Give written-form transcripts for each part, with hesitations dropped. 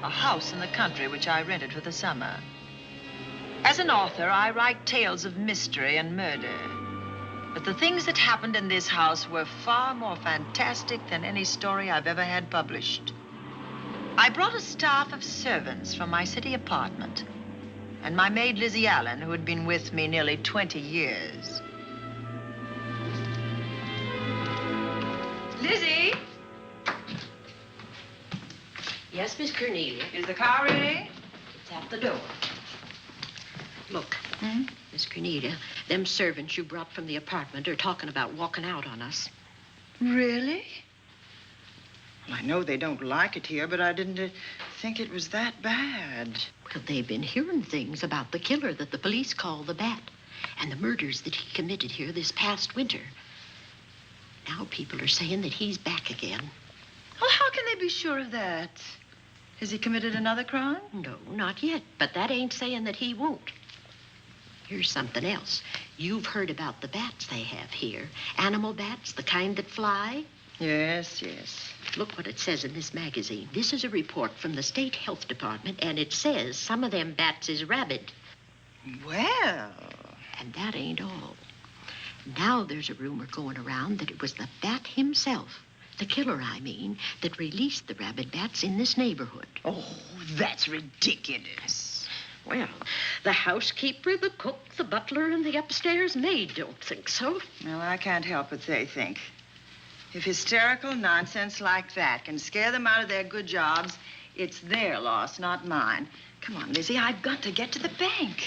a house in the country which I rented for the summer. As an author, I write tales of mystery and murder. But the things that happened in this house were far more fantastic than any story I've ever had published. I brought a staff of servants from my city apartment, and my maid, Lizzie Allen, who had been with me nearly 20 years. Lizzie? Yes, Miss Cornelia. Is the car ready? It's at the door. Look, Miss Cornelia, them servants you brought from the apartment are talking about walking out on us. Really? Well, I know they don't like it here, but I didn't think it was that bad. Well, they've been hearing things about the killer that the police call the Bat and the murders that he committed here this past winter. Now people are saying that he's back again. Well, how can they be sure of that? Has he committed another crime? No, not yet, but that ain't saying that he won't. Here's something else. You've heard about the bats they have here. Animal bats, the kind that fly. Yes, yes. Look what it says in this magazine. This is a report from the State Health Department, and it says some of them bats is rabid. Well. And that ain't all. Now there's a rumor going around that it was the bat himself, the killer, I mean, that released the rabid bats in this neighborhood. Oh, that's ridiculous. Well, the housekeeper, the cook, the butler, and the upstairs maid don't think so. Well, I can't help what they think. If hysterical nonsense like that can scare them out of their good jobs, it's their loss, not mine. Come on, Lizzie, I've got to get to the bank.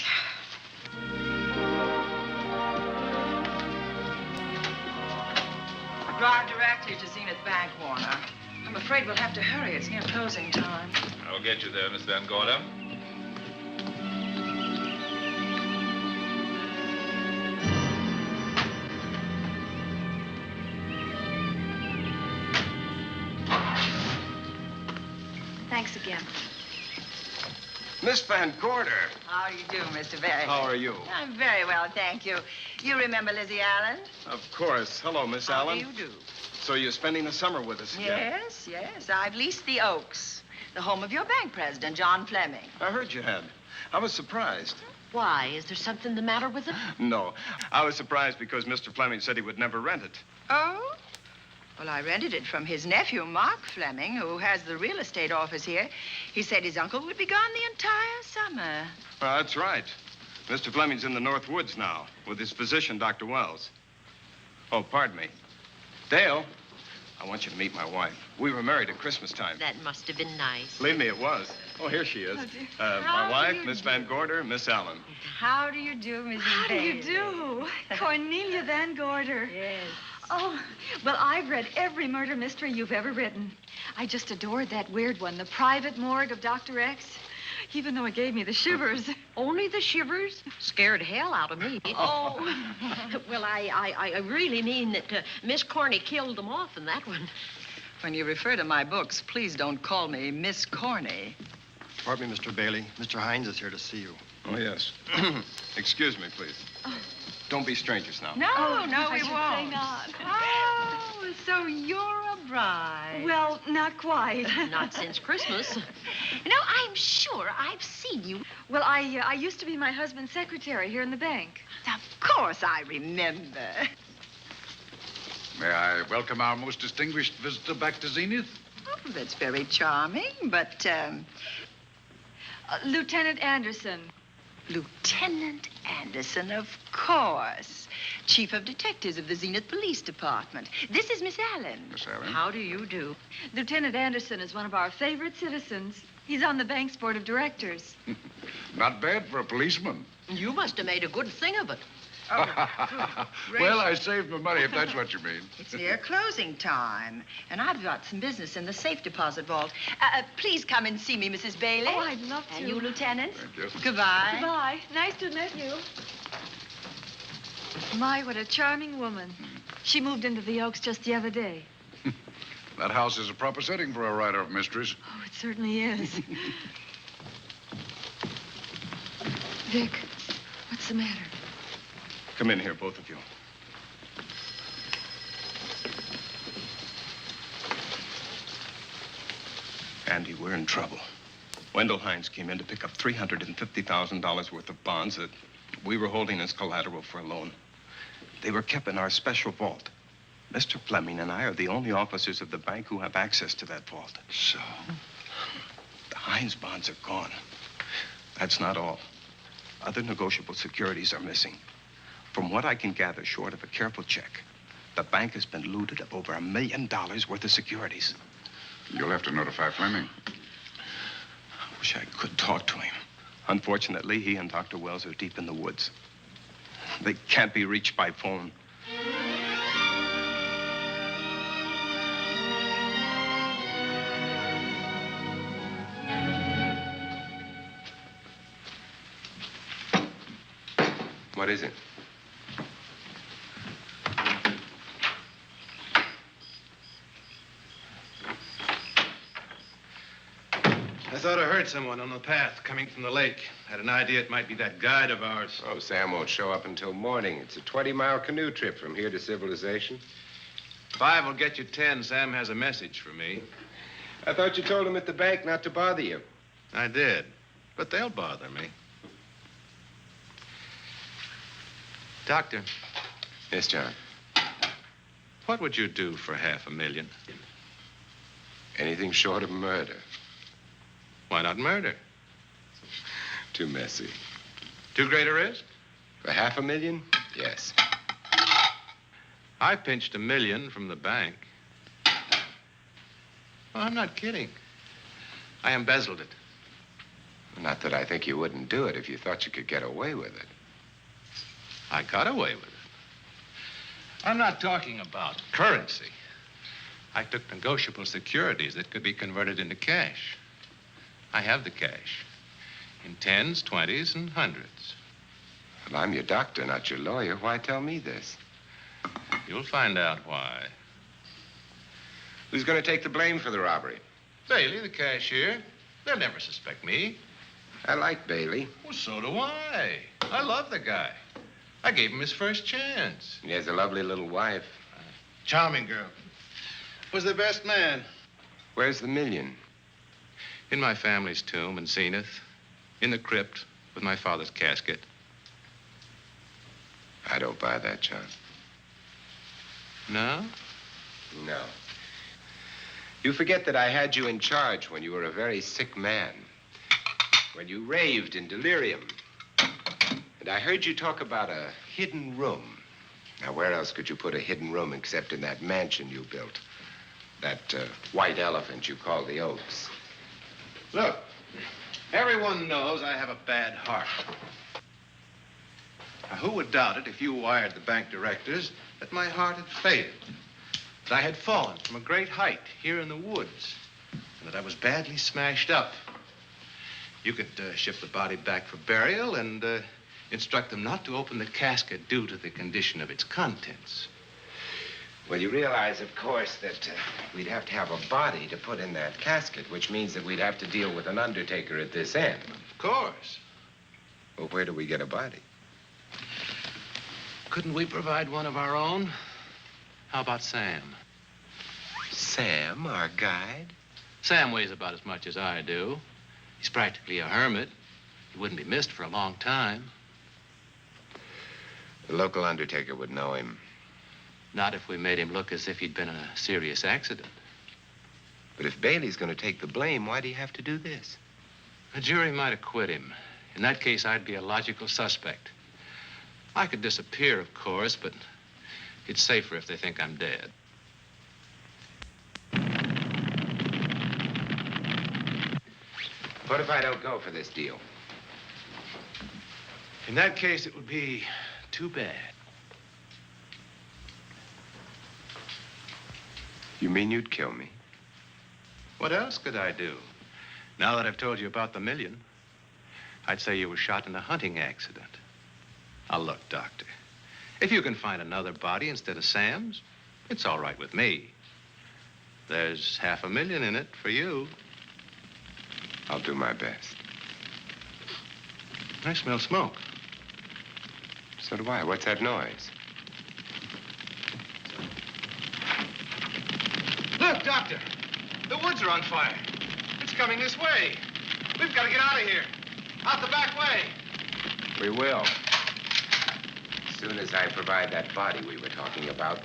Drive directly to Zenith Bank, Warner. I'm afraid we'll have to hurry. It's near closing time. I'll get you there, Miss Van Gorder. Thanks again. Miss Van Gorder. How do you do, Mr. Barry? How are you? I'm very well, thank you. You remember Lizzie Allen? Of course. Hello, Miss Allen. How do you do? So you're spending the summer with us again? Yes, yes. I've leased the Oaks, the home of your bank president, John Fleming. I heard you had. I was surprised. Why? Is there something the matter with it? No. I was surprised because Mr. Fleming said he would never rent it. Oh? Well, I rented it from his nephew, Mark Fleming, who has the real estate office here. He said his uncle would be gone the entire summer. Well, that's right. Mr. Fleming's in the North Woods now with his physician, Dr. Wells. Oh, pardon me. Dale, I want you to meet my wife. We were married at Christmas time. That must have been nice. Believe me, it was. Oh, here she is. Oh, dear. My wife, Miss Van Gorder, Miss Allen. How do you do, Mrs. How do you Bailey? do? Cornelia Van Gorder. Yes. Oh, well, I've read every murder mystery you've ever written. I just adored that weird one, The Private Morgue of Dr. X, even though it gave me the shivers. Only the shivers? Scared hell out of me. Oh. Well, I really mean that Miss Corney killed them off in that one. When you refer to my books, please don't call me Miss Corney. Pardon me, Mr. Bailey. Mr. Hines is here to see you. Oh, yes. Excuse me, please. Don't be strangers now. No, Oh, no, I we should say won't. not. Oh, so you're a bride. Well, not quite. Not since Christmas. No, I'm sure I've seen you. Well, I used to be my husband's secretary here in the bank. Of course I remember. May I welcome our most distinguished visitor back to Zenith? Oh, that's very charming, but, Lieutenant Anderson. Lieutenant Anderson, of course. Chief of Detectives of the Zenith Police Department. This is Miss Allen. Miss Allen? How do you do? Lieutenant Anderson is one of our favorite citizens. He's on the bank's board of directors. Not bad for a policeman. You must have made a good thing of it. Well, I saved my money, if that's what you mean. It's near closing time, and I've got some business in the safe deposit vault. Please come and see me, Mrs. Bailey. Oh, I'd love to. And you, Lieutenant. Thank you. Goodbye. Goodbye. Nice to meet you. My, what a charming woman. She moved into the Oaks just the other day. That house is a proper setting for a writer of mysteries. Oh, it certainly is. Vic, what's the matter? Come in here, both of you. Andy, we're in trouble. Wendell Hines came in to pick up $350,000 worth of bonds that we were holding as collateral for a loan. They were kept in our special vault. Mr. Fleming and I are the only officers of the bank who have access to that vault. So? The Hines bonds are gone. That's not all. Other negotiable securities are missing. From what I can gather, short of a careful check, the bank has been looted of over $1 million worth of securities. You'll have to notify Fleming. I wish I could talk to him. Unfortunately, he and Dr. Wells are deep in the woods. They can't be reached by phone. What is it? I thought I heard someone on the path coming from the lake. Had an idea it might be that guide of ours. Oh, Sam won't show up until morning. It's a 20-mile canoe trip from here to civilization. 5 will get you 10. Sam has a message for me. I thought you told him at the bank not to bother you. I did, but they'll bother me. Doctor. Yes, John. What would you do for $500,000? Anything short of murder. Why not murder? Too messy. Too great a risk? For $500,000? Yes. I pinched $1 million from the bank. Oh, I'm not kidding. I embezzled it. Not that I think you wouldn't do it if you thought you could get away with it. I got away with it. I'm not talking about currency. I took negotiable securities that could be converted into cash. I have the cash in 10s, 20s, and 100s. Well, I'm your doctor, not your lawyer. Why tell me this? You'll find out why. Who's going to take the blame for the robbery? Bailey, the cashier. They'll never suspect me. I like Bailey. Well, so do I. I love the guy. I gave him his first chance. He has a lovely little wife. Charming girl. Was the best man. Where's the $1 million? In my family's tomb in Zenith. In the crypt with my father's casket. I don't buy that, John. No? No. You forget that I had you in charge when you were a very sick man. When you raved in delirium. And I heard you talk about a hidden room. Now, where else could you put a hidden room except in that mansion you built? That white elephant you call the Oaks. Look, everyone knows I have a bad heart. Now, who would doubt it if you wired the bank directors that my heart had failed? That I had fallen from a great height here in the woods, and that I was badly smashed up. You could ship the body back for burial and instruct them not to open the casket due to the condition of its contents. Well, you realize, of course, that we'd have to have a body to put in that casket, which means that we'd have to deal with an undertaker at this end. Of course. Well, where do we get a body? Couldn't we provide one of our own? How about Sam? Sam, our guide? Sam weighs about as much as I do. He's practically a hermit. He wouldn't be missed for a long time. The local undertaker would know him. Not if we made him look as if he'd been in a serious accident. But if Bailey's going to take the blame, why'd he have to do this? A jury might acquit him. In that case, I'd be a logical suspect. I could disappear, of course, but it's safer if they think I'm dead. What if I don't go for this deal? In that case, it would be too bad. You mean you'd kill me? What else could I do? Now that I've told you about the $1 million, I'd say you were shot in a hunting accident. Now, look, Doctor, if you can find another body instead of Sam's, it's all right with me. There's $500,000 in it for you. I'll do my best. I smell smoke. So do I. What's that noise? Look, Doctor, the woods are on fire. It's coming this way. We've got to get out of here. Out the back way. We will. As soon as I provide that body we were talking about.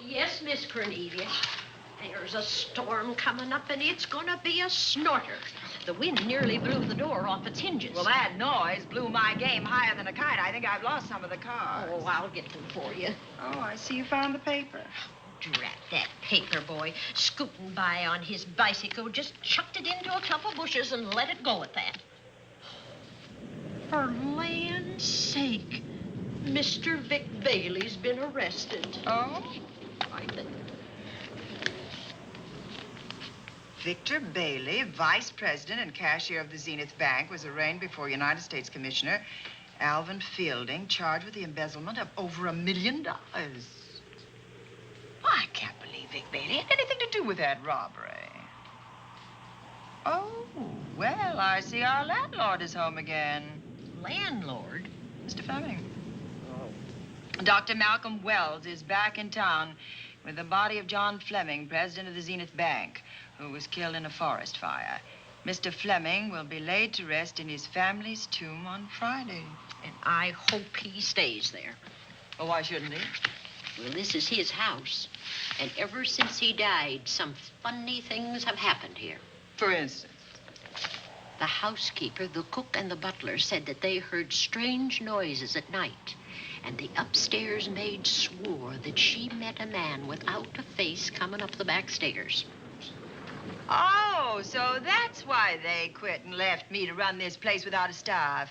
Yes, Miss Cornelia. There's a storm coming up, and it's gonna be a snorter. The wind nearly blew the door off its hinges. Well, that noise blew my game higher than a kite. I think I've lost some of the cars. Oh, I'll get them for you. Oh, I see you found the paper. Drat that paper boy, scooting by on his bicycle, just chucked it into a clump of bushes and let it go at that. For land's sake, Mr. Vic Bailey's been arrested. Oh? I think. Victor Bailey, vice president and cashier of the Zenith Bank, was arraigned before United States Commissioner Alvin Fielding, charged with the embezzlement of over $1 million. I can't believe Vic Bailey had anything to do with that robbery. Oh, well, I see our landlord is home again. Landlord? Mr. Fleming. Dr. Malcolm Wells is back in town with the body of John Fleming, president of the Zenith Bank, who was killed in a forest fire. Mr. Fleming will be laid to rest in his family's tomb on Friday. And I hope he stays there. Well, why shouldn't he? Well, this is his house. And ever since he died, some funny things have happened here. For instance? The housekeeper, the cook, and the butler said that they heard strange noises at night. And the upstairs maid swore that she met a man without a face coming up the back stairs. Oh, so that's why they quit and left me to run this place without a staff.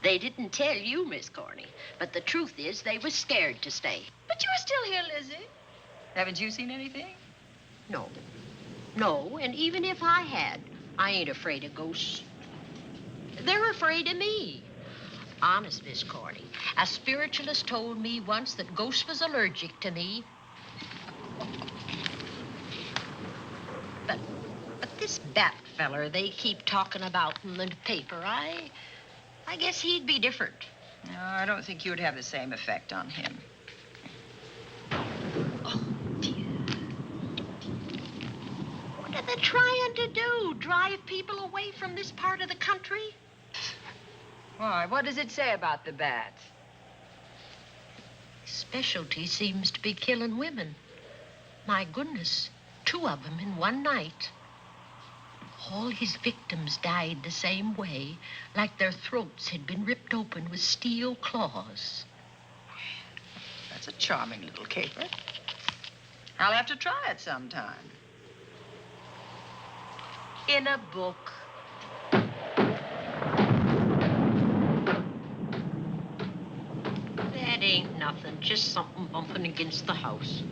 They didn't tell you, Miss Corney, but the truth is they were scared to stay. But you're still here, Lizzie. Haven't you seen anything? No. No, and even if I had, I ain't afraid of ghosts. They're afraid of me. Honest, Miss Corney, a spiritualist told me once that ghosts was allergic to me. But this Bat feller they keep talking about in the paper, I guess he'd be different. No, I don't think you'd have the same effect on him. Oh, dear. What are they trying to do? Drive people away from this part of the country? Why? What does it say about the bats? Specialty seems to be killing women. My goodness, 2 of them in one night. All his victims died the same way, like their throats had been ripped open with steel claws. That's a charming little caper. I'll have to try it sometime. In a book. That ain't nothing, just something bumping against the house.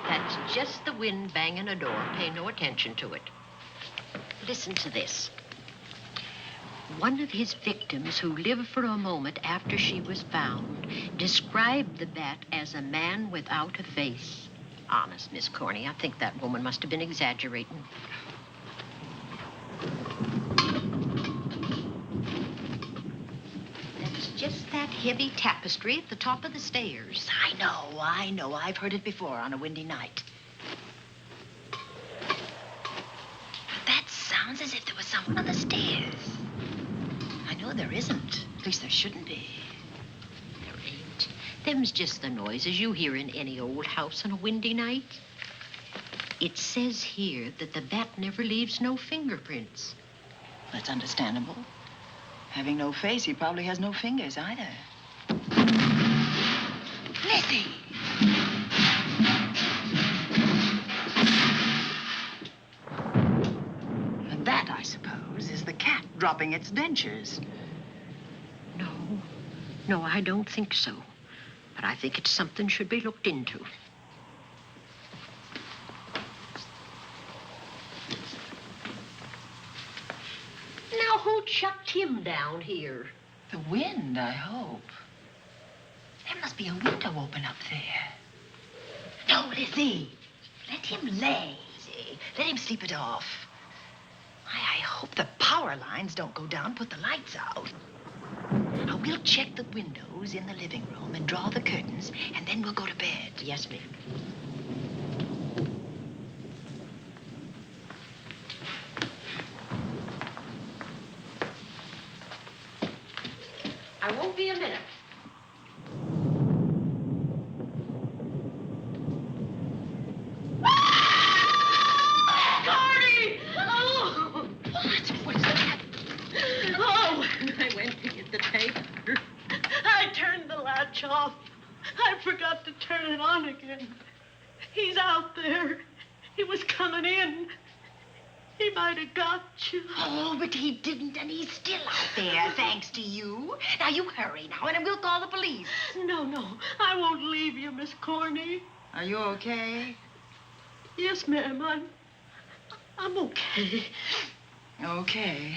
That's just the wind banging a door. Pay no attention to it. Listen to this. One of his victims, who lived for a moment after she was found, described the bat as a man without a face. Honest, Miss Corney, I think that woman must have been exaggerating. That's just that heavy tapestry at the top of the stairs. I know. I've heard it before on a windy night. But that sounds as if there was someone on the stairs. I know there isn't. At least there shouldn't be. There ain't. Them's just the noises you hear in any old house on a windy night. It says here that the bat never leaves no fingerprints. That's understandable. Having no face, he probably has no fingers either. Lizzie! And that, I suppose, is the cat dropping its dentures. No, I don't think so. But I think it's something should be looked into. Now, who chucked him down here? The wind, I hope. There must be a window open up there. No, Lizzie. Let him lay. Let him sleep it off. I hope the power lines don't go down, put the lights out. Now, we'll check the windows in the living room and draw the curtains, and then we'll go to bed. Yes, ma'am. I won't be a minute. Gordy! Oh! What's that? Oh, when I went to get the tape, I turned the latch off. I forgot to turn it on again. He's out there. He was coming in. He might have got you. Oh, but he didn't, and he's still out there, thanks to you. Now, you hurry now, and we'll call the police. No, I won't leave you, Miss Corney. Are you okay? Yes, ma'am, I'm okay. Okay.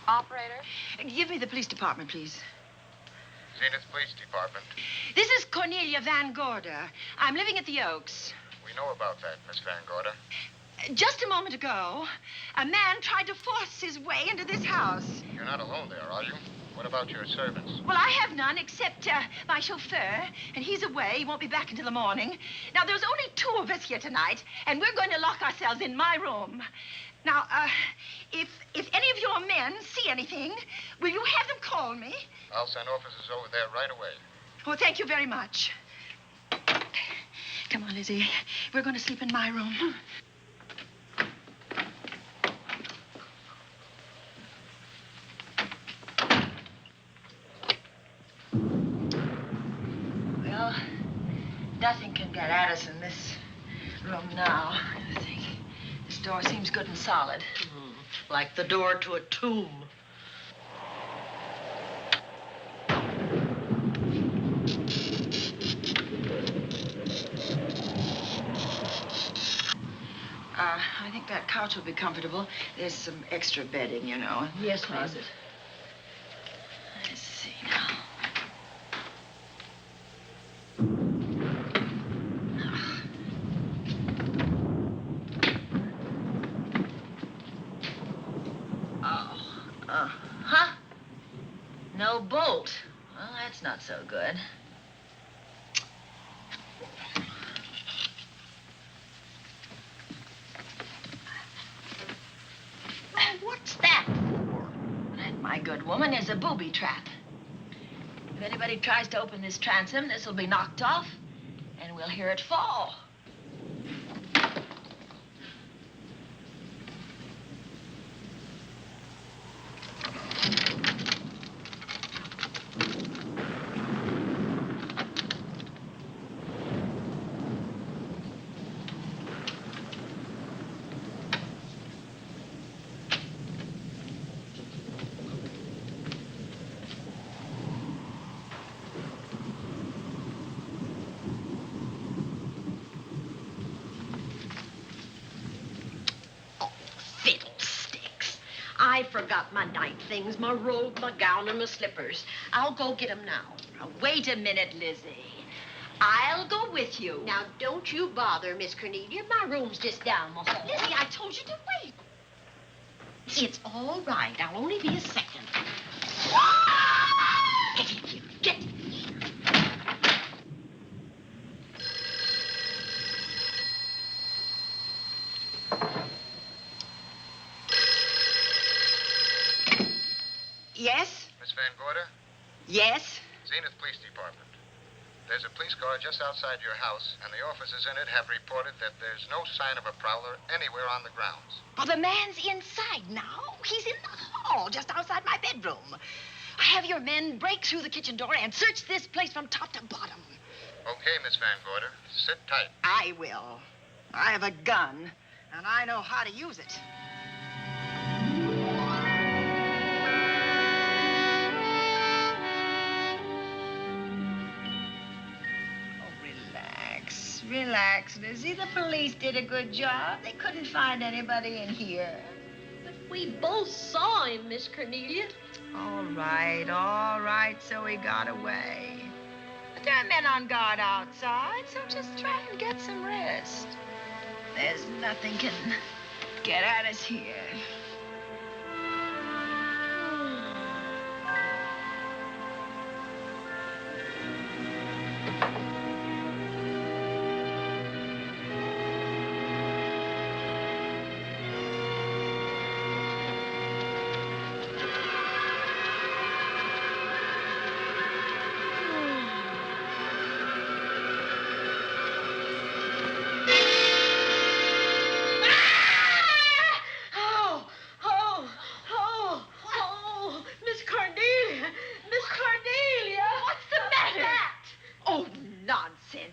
Operator? Give me the police department, please. Zenith Police Department. This is Cornelia Van Gorder. I'm living at the Oaks. We know about that, Miss Van Gorder. Just a moment ago, a man tried to force his way into this house. You're not alone there, are you? What about your servants? Well, I have none except my chauffeur, and he's away. He won't be back until the morning. Now, there's only 2 of us here tonight, and we're going to lock ourselves in my room. Now, if any of your men see anything, will you have them call me? I'll send officers over there right away. Oh, thank you very much. Come on, Lizzie. We're going to sleep in my room. Well, nothing can get at us in this room now, I think. This door seems good and solid. Like the door to a tomb. I think that couch will be comfortable. There's some extra bedding, you know. Yes, ma'am. Closet. Let's see now. Huh? No bolt. Well, that's not so good. What's that for? That, my good woman, is a booby trap. If anybody tries to open this transom, this will be knocked off, and we'll hear it fall. I forgot my night things, my robe, my gown, and my slippers. I'll go get them now. Now, wait a minute, Lizzie. I'll go with you. Now, don't you bother, Miss Cornelia. My room's just down the hall. Lizzie, I told you to wait. It's all right. I'll only be a second. Get in here. Get in here. Yes? Miss Van Gorder? Yes? Zenith Police Department. There's a police car just outside your house, and the officers in it have reported that there's no sign of a prowler anywhere on the grounds. Well, the man's inside now. He's in the hall, just outside my bedroom. Have your men break through the kitchen door and search this place from top to bottom. Okay, Miss Van Gorder. Sit tight. I will. I have a gun, and I know how to use it. relax, Lizzie. The police did a good job. They couldn't find anybody in here. But we both saw him, Miss Cornelia. All right, so he got away. But there are men on guard outside, so just try and get some rest. There's nothing can get at us here.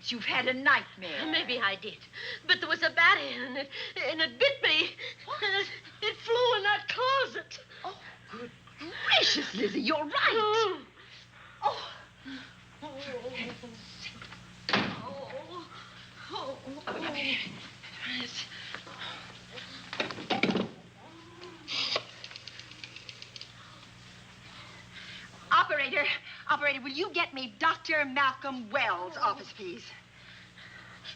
You've had a nightmare. Maybe I did. But there was a bat in it, and it bit me. It flew in that closet. Oh, good gracious, Lizzie, you're right. Oh. Yes. Operator, will you get me Dr. Malcolm Wells' office, please?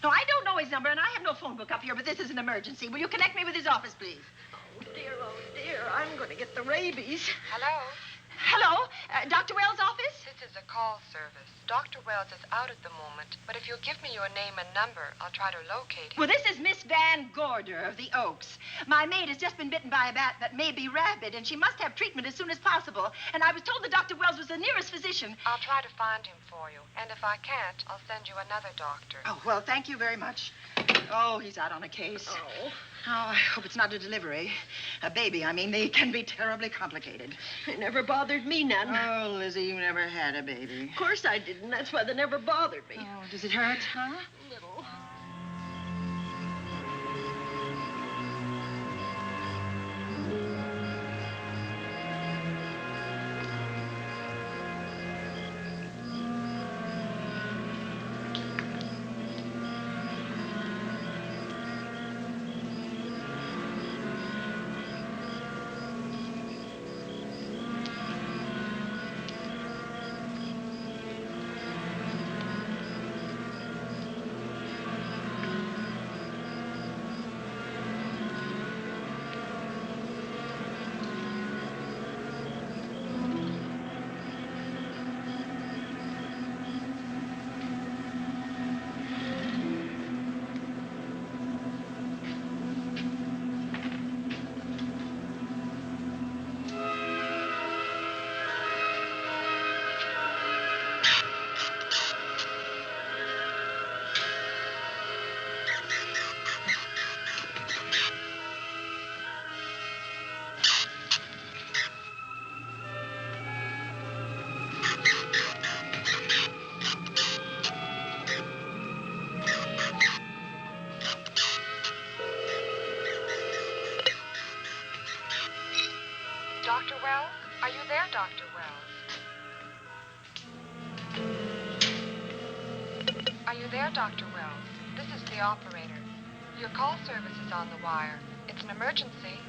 No, I don't know his number, and I have no phone book up here, but this is an emergency. Will you connect me with his office, please? Oh, dear, I'm going to get the rabies. Hello? Hello? Dr. Wells' office? This is a call service. Dr. Wells is out at the moment, but if you'll give me your name and number, I'll try to locate him. Well, this is Miss Van Gorder of the Oaks. My maid has just been bitten by a bat that may be rabid, and she must have treatment as soon as possible. And I was told that Dr. Wells was the nearest physician. I'll try to find him for you, and if I can't, I'll send you another doctor. Oh, well, thank you very much. Oh, he's out on a case. Oh. Oh, I hope it's not a delivery. A baby, I mean. They can be terribly complicated. It never bothered me none. Oh, Lizzie, you never had a baby. Of course I didn't. That's why they never bothered me. Oh, does it hurt, huh? Little. Dr. Wells? Are you there, Dr. Wells? Are you there, Dr. Wells? This is the operator. Your call service is on the wire. It's an emergency.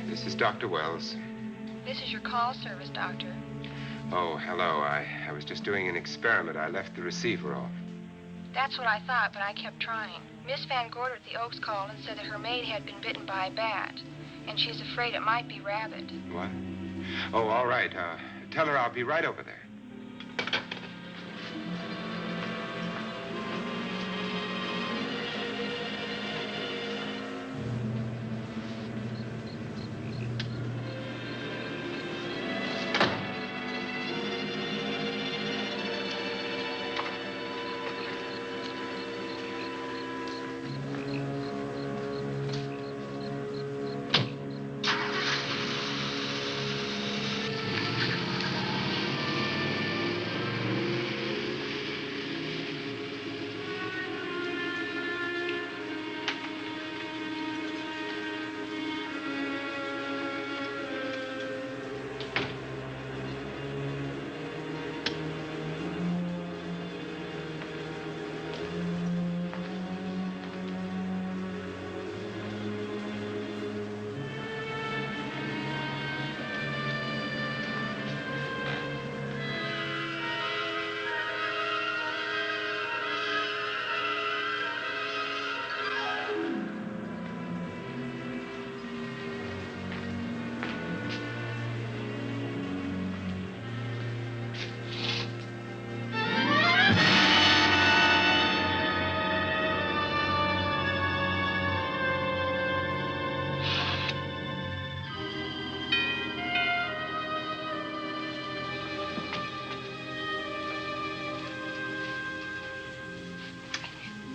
This is Dr. Wells. This is your call service, Doctor. Oh, hello. I was just doing an experiment. I left the receiver off. That's what I thought, but I kept trying. Miss Van Gorder at the Oaks called and said that her maid had been bitten by a bat, and she's afraid it might be rabid. What? Oh, all right. Tell her I'll be right over there.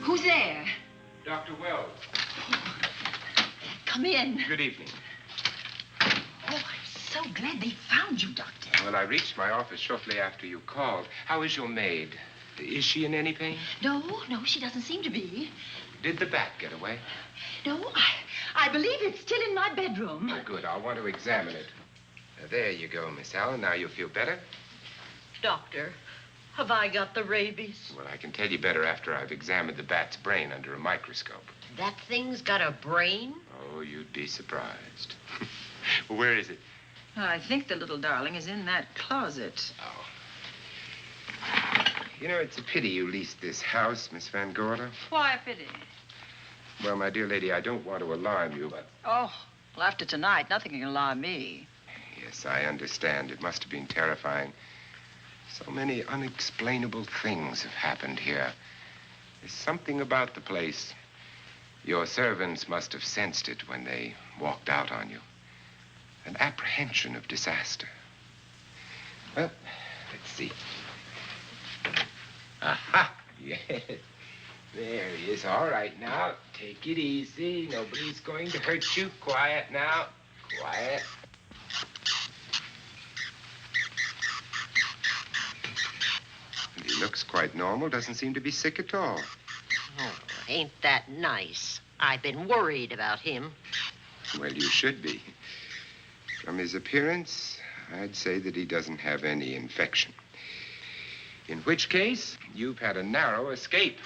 Who's there? Dr. Wells. Come in. Good evening. Oh, I'm so glad they found you, Doctor. Well, I reached my office shortly after you called. How is your maid? Is she in any pain? No, she doesn't seem to be. Did the bat get away? No, I believe it's still in my bedroom. Oh, good. I'll want to examine it. There you go, Miss Allen. Now you'll feel better? Doctor, have I got the rabies? Well, I can tell you better after I've examined the bat's brain under a microscope. That thing's got a brain? Oh, you'd be surprised. Well, where is it? I think the little darling is in that closet. Oh. You know, it's a pity you leased this house, Miss Van Gorder. Why a pity? Well, my dear lady, I don't want to alarm you, but... Oh, well, after tonight, nothing can alarm me. Yes, I understand. It must have been terrifying. So many unexplainable things have happened here. There's something about the place. Your servants must have sensed it when they walked out on you. An apprehension of disaster. Well, let's see. Aha! Yes. There he is. All right, now, take it easy. Nobody's going to hurt you. Quiet now. Quiet. And he looks quite normal. Doesn't seem to be sick at all. Oh, ain't that nice? I've been worried about him. Well, you should be. From his appearance, I'd say that he doesn't have any infection. In which case, you've had a narrow escape.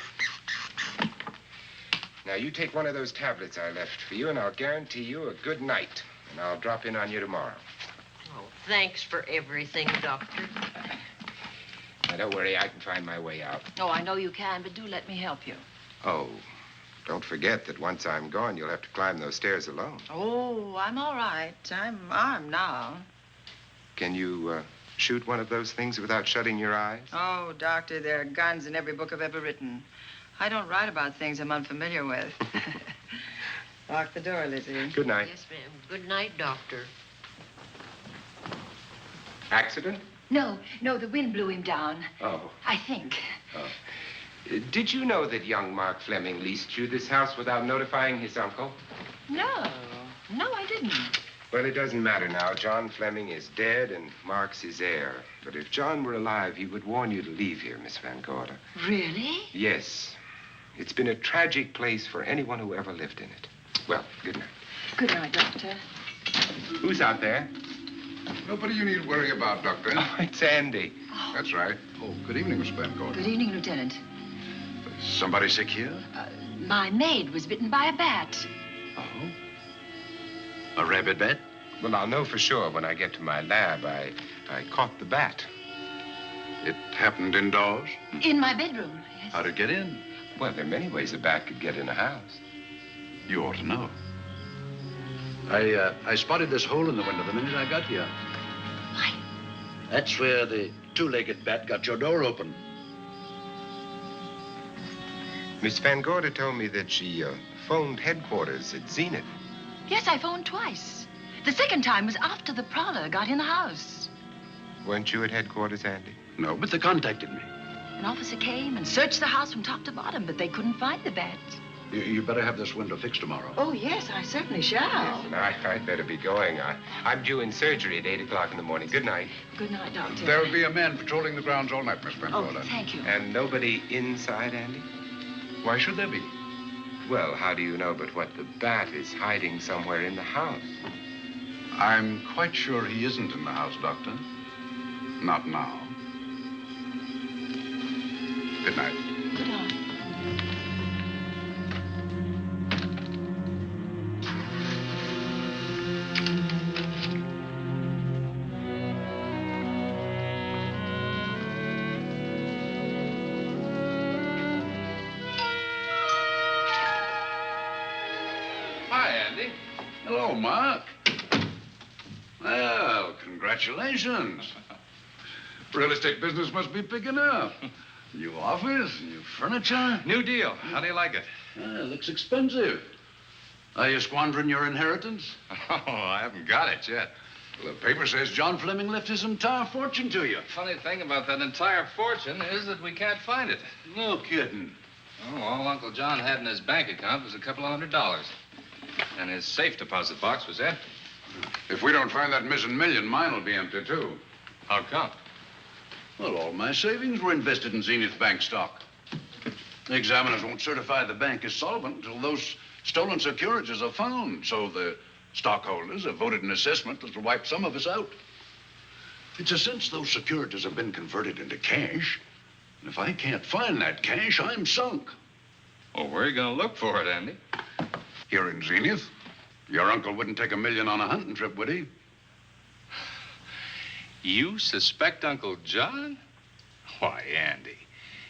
Now, you take one of those tablets I left for you, and I'll guarantee you a good night. And I'll drop in on you tomorrow. Oh, thanks for everything, Doctor. Now, don't worry. I can find my way out. Oh, I know you can, but do let me help you. Oh, don't forget that once I'm gone, you'll have to climb those stairs alone. Oh, I'm all right. I'm armed now. Can you shoot one of those things without shutting your eyes? Oh, Doctor, there are guns in every book I've ever written. I don't write about things I'm unfamiliar with. Lock the door, Lizzie. Good night. Yes, ma'am. Good night, Doctor. Accident? No, the wind blew him down. Oh. I think. Oh. Did you know that young Mark Fleming leased you this house without notifying his uncle? No, I didn't. Well, it doesn't matter now. John Fleming is dead, and Mark's his heir. But if John were alive, he would warn you to leave here, Miss Van Gorder. Really? Yes. It's been a tragic place for anyone who ever lived in it. Well, good night. Good night, Doctor. Who's out there? Nobody you need worry about, Doctor. Oh, it's Andy. That's right. Oh, good evening, Miss Van Gorder. Good evening, Lieutenant. Somebody sick here? My maid was bitten by a bat. Oh? A rabid bat? Well, I'll know for sure when I get to my lab. I caught the bat. It happened indoors? In my bedroom, yes. How'd it get in? Well, there are many ways a bat could get in a house. You ought to know. I spotted this hole in the window the minute I got here. Why? That's where the two-legged bat got your door open. Miss Van Gorder told me that she phoned headquarters at Zenith. Yes, I phoned twice. The second time was after the prowler got in the house. Weren't you at headquarters, Andy? No, but they contacted me. An officer came and searched the house from top to bottom, but they couldn't find the bat. You better have this window fixed tomorrow. Oh, yes, I certainly shall. Yes, and I'd better be going. I'm due in surgery at 8 o'clock in the morning. Good night. Good night, Doctor. There'll be a man patrolling the grounds all night, Miss Van Oh, Gorder. thank you. And nobody inside, Andy? Why should there be? Well, how do you know but what the bat is hiding somewhere in the house? I'm quite sure he isn't in the house, Doctor. Not now. Good night. Good night. Hi, Andy. Hello, Mark. Well, congratulations. Real estate business must be picking up. New office, new furniture. New deal. How do you like it? Looks expensive. Are you squandering your inheritance? Oh, I haven't got it yet. Well, the paper says John Fleming left his entire fortune to you. Funny thing about that entire fortune is that we can't find it. No kidding. Oh, all Uncle John had in his bank account was a couple of $100. And his safe deposit box was empty. If we don't find that missing million, mine will be empty, too. How come? Well, all my savings were invested in Zenith Bank stock. The examiners won't certify the bank is solvent until those stolen securities are found. So the stockholders have voted an assessment that will wipe some of us out. It's a since those securities have been converted into cash. And if I can't find that cash, I'm sunk. Well, where are you going to look for it, Andy? Here in Zenith. Your uncle wouldn't take $1 million on a hunting trip, would he? You suspect Uncle John? Why, Andy,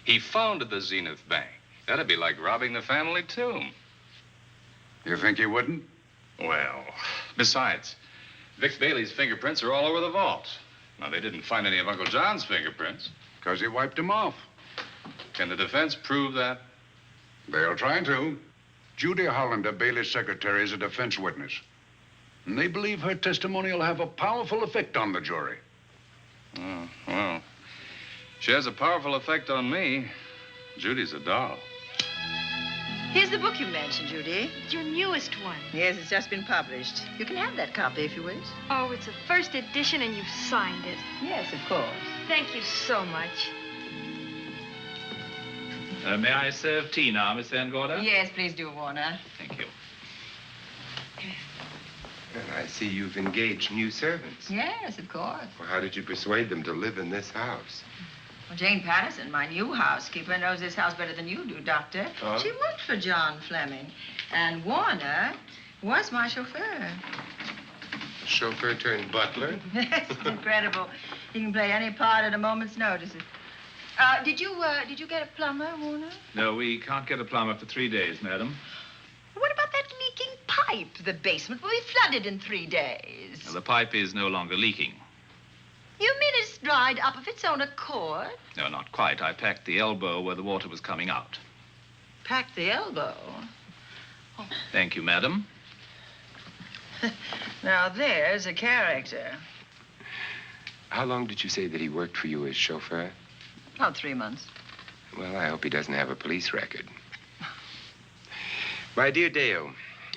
he founded the Zenith Bank. That'd be like robbing the family tomb. You think he wouldn't? Well, besides, Vic Bailey's fingerprints are all over the vault. Now, they didn't find any of Uncle John's fingerprints. Because he wiped them off. Can the defense prove that? They'll try to. Judy Hollander, Bailey's secretary, is a defense witness. And they believe her testimony will have a powerful effect on the jury. Oh, well, she has a powerful effect on me. Judy's a doll. Here's the book you mentioned, Judy. It's your newest one. Yes, it's just been published. You can have that copy if you wish. Oh, it's a first edition and you've signed it. Yes, of course. Thank you so much. May I serve tea now, Miss Van Gorder? Yes, please do, Warner. Thank you. Well, I see you've engaged new servants. Yes, of course. Well, how did you persuade them to live in this house? Well, Jane Patterson, my new housekeeper, knows this house better than you do, Doctor. Oh? She worked for John Fleming. And Warner was my chauffeur. Chauffeur turned butler? Yes, it's incredible. He can play any part at a moment's notice. Did you get a plumber, Warner? No, we can't get a plumber for 3 days, madam. What about that leaking pipe? The basement will be flooded in 3 days. Well, the pipe is no longer leaking. You mean it's dried up of its own accord? No, not quite. I packed the elbow where the water was coming out. Packed the elbow? Oh. Thank you, madam. Now, there's a character. How long did you say that he worked for you as chauffeur? About 3 months. Well, I hope he doesn't have a police record. My dear Dale,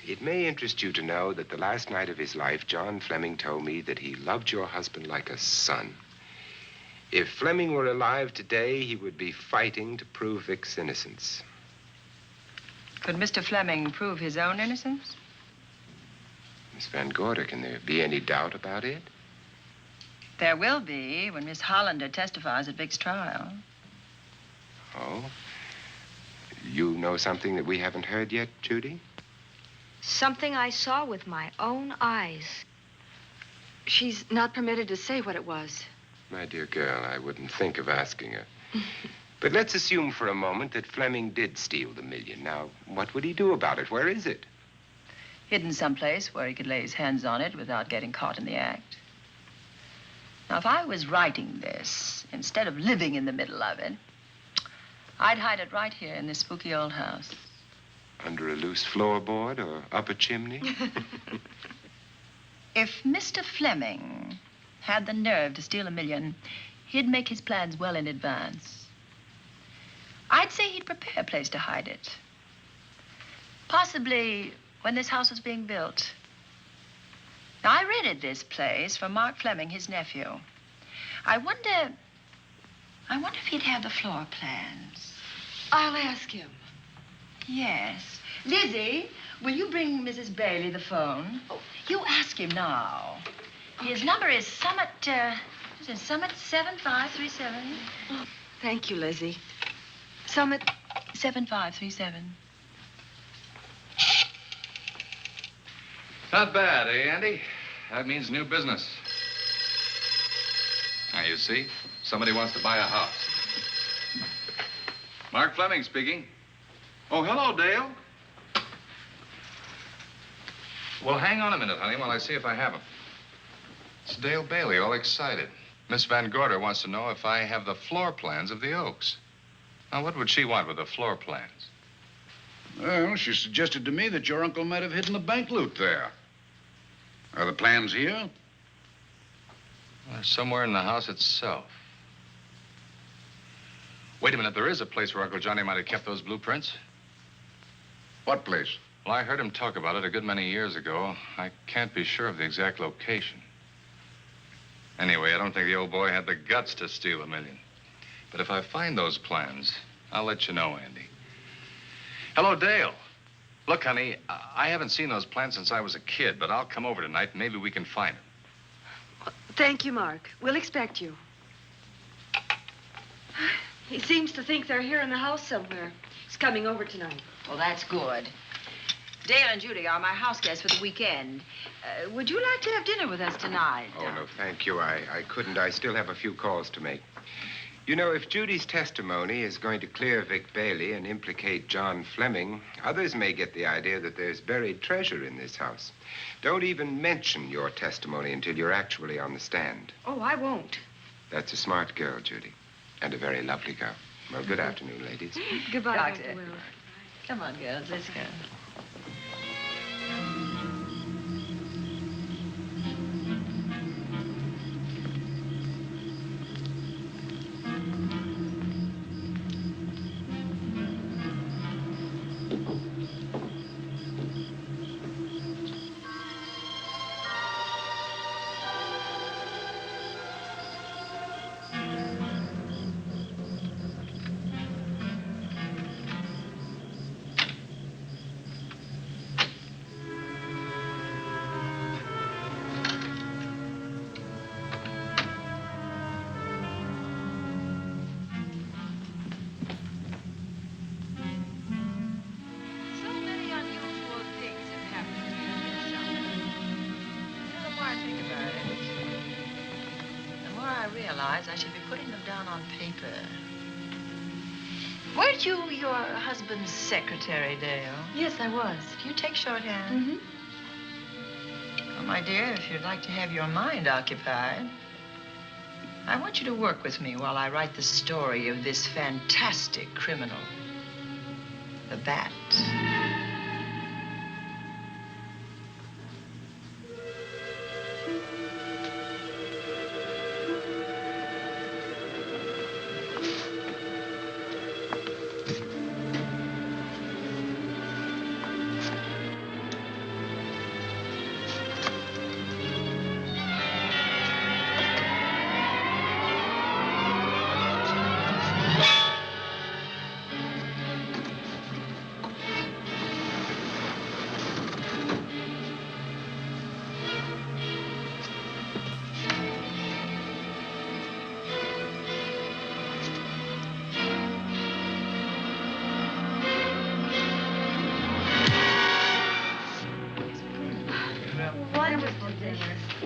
it may interest you to know that the last night of his life, John Fleming told me that he loved your husband like a son. If Fleming were alive today, he would be fighting to prove Vic's innocence. Could Mr. Fleming prove his own innocence? Miss Van Gorder, can there be any doubt about it? There will be when Miss Hollander testifies at Vic's trial. Oh? You know something that we haven't heard yet, Judy? Something I saw with my own eyes. She's not permitted to say what it was. My dear girl, I wouldn't think of asking her. But let's assume for a moment that Fleming did steal the $1 million. Now, what would he do about it? Where is it? Hidden someplace where he could lay his hands on it without getting caught in the act. Now, if I was writing this, instead of living in the middle of it, I'd hide it right here in this spooky old house. Under a loose floorboard or up a chimney? If Mr. Fleming had the nerve to steal $1 million, he'd make his plans well in advance. I'd say he'd prepare a place to hide it. Possibly when this house was being built. Now, I rented this place from Mark Fleming, his nephew. I wonder if he'd have the floor plans. I'll ask him. Yes. Lizzie, will you bring Mrs. Bailey the phone? Oh, you ask him now. His number is Summit 7537. Oh, thank you, Lizzie. Summit 7537. Not bad, eh, Andy? That means new business. Now, you see, somebody wants to buy a house. Mark Fleming speaking. Oh, hello, Dale. Well, hang on a minute, honey, while I see if I have him. It's Dale Bailey, all excited. Miss Van Gorder wants to know if I have the floor plans of the Oaks. Now, what would she want with the floor plans? Well, she suggested to me that your uncle might have hidden the bank loot there. Are the plans here? Well, they're somewhere in the house itself. Wait a minute, there is a place where Uncle Johnny might have kept those blueprints. What place? Well, I heard him talk about it a good many years ago. I can't be sure of the exact location. Anyway, I don't think the old boy had the guts to steal $1 million. But if I find those plans, I'll let you know, Andy. Hello, Dale. Look, honey, I haven't seen those plans since I was a kid, but I'll come over tonight and maybe we can find them. Thank you, Mark. We'll expect you. He seems to think they're here in the house somewhere. He's coming over tonight. Well, that's good. Dale and Judy are my house guests for the weekend. Would you like to have dinner with us tonight? Oh, no, thank you. I couldn't. I still have a few calls to make. You know, if Judy's testimony is going to clear Vic Bailey and implicate John Fleming, others may get the idea that there's buried treasure in this house. Don't even mention your testimony until you're actually on the stand. Oh, I won't. That's a smart girl, Judy, and a very lovely girl. Well, good afternoon, ladies. Goodbye, Doctor. Dr. Wells. Come on, girls, let's go. I should be putting them down on paper. Weren't you your husband's secretary, Dale? Yes, I was. Do you take shorthand? Mm-hmm. Well, my dear, if you'd like to have your mind occupied, I want you to work with me while I write the story of this fantastic criminal, the Bat.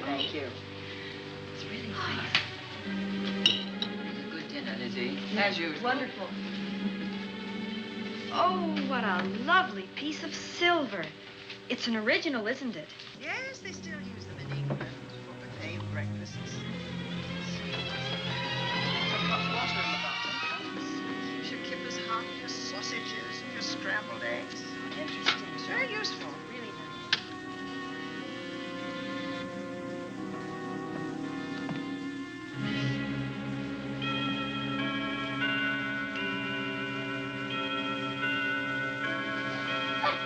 Thank you. It's really nice. Good dinner, Lizzie, as usual. Wonderful. Oh, what a lovely piece of silver. It's an original, isn't it? Yes, they still use them in England for buffet breakfasts. Some hot water in the bottom. You should keep as hot your sausages and your scrambled eggs. Interesting. It's very useful. Really nice.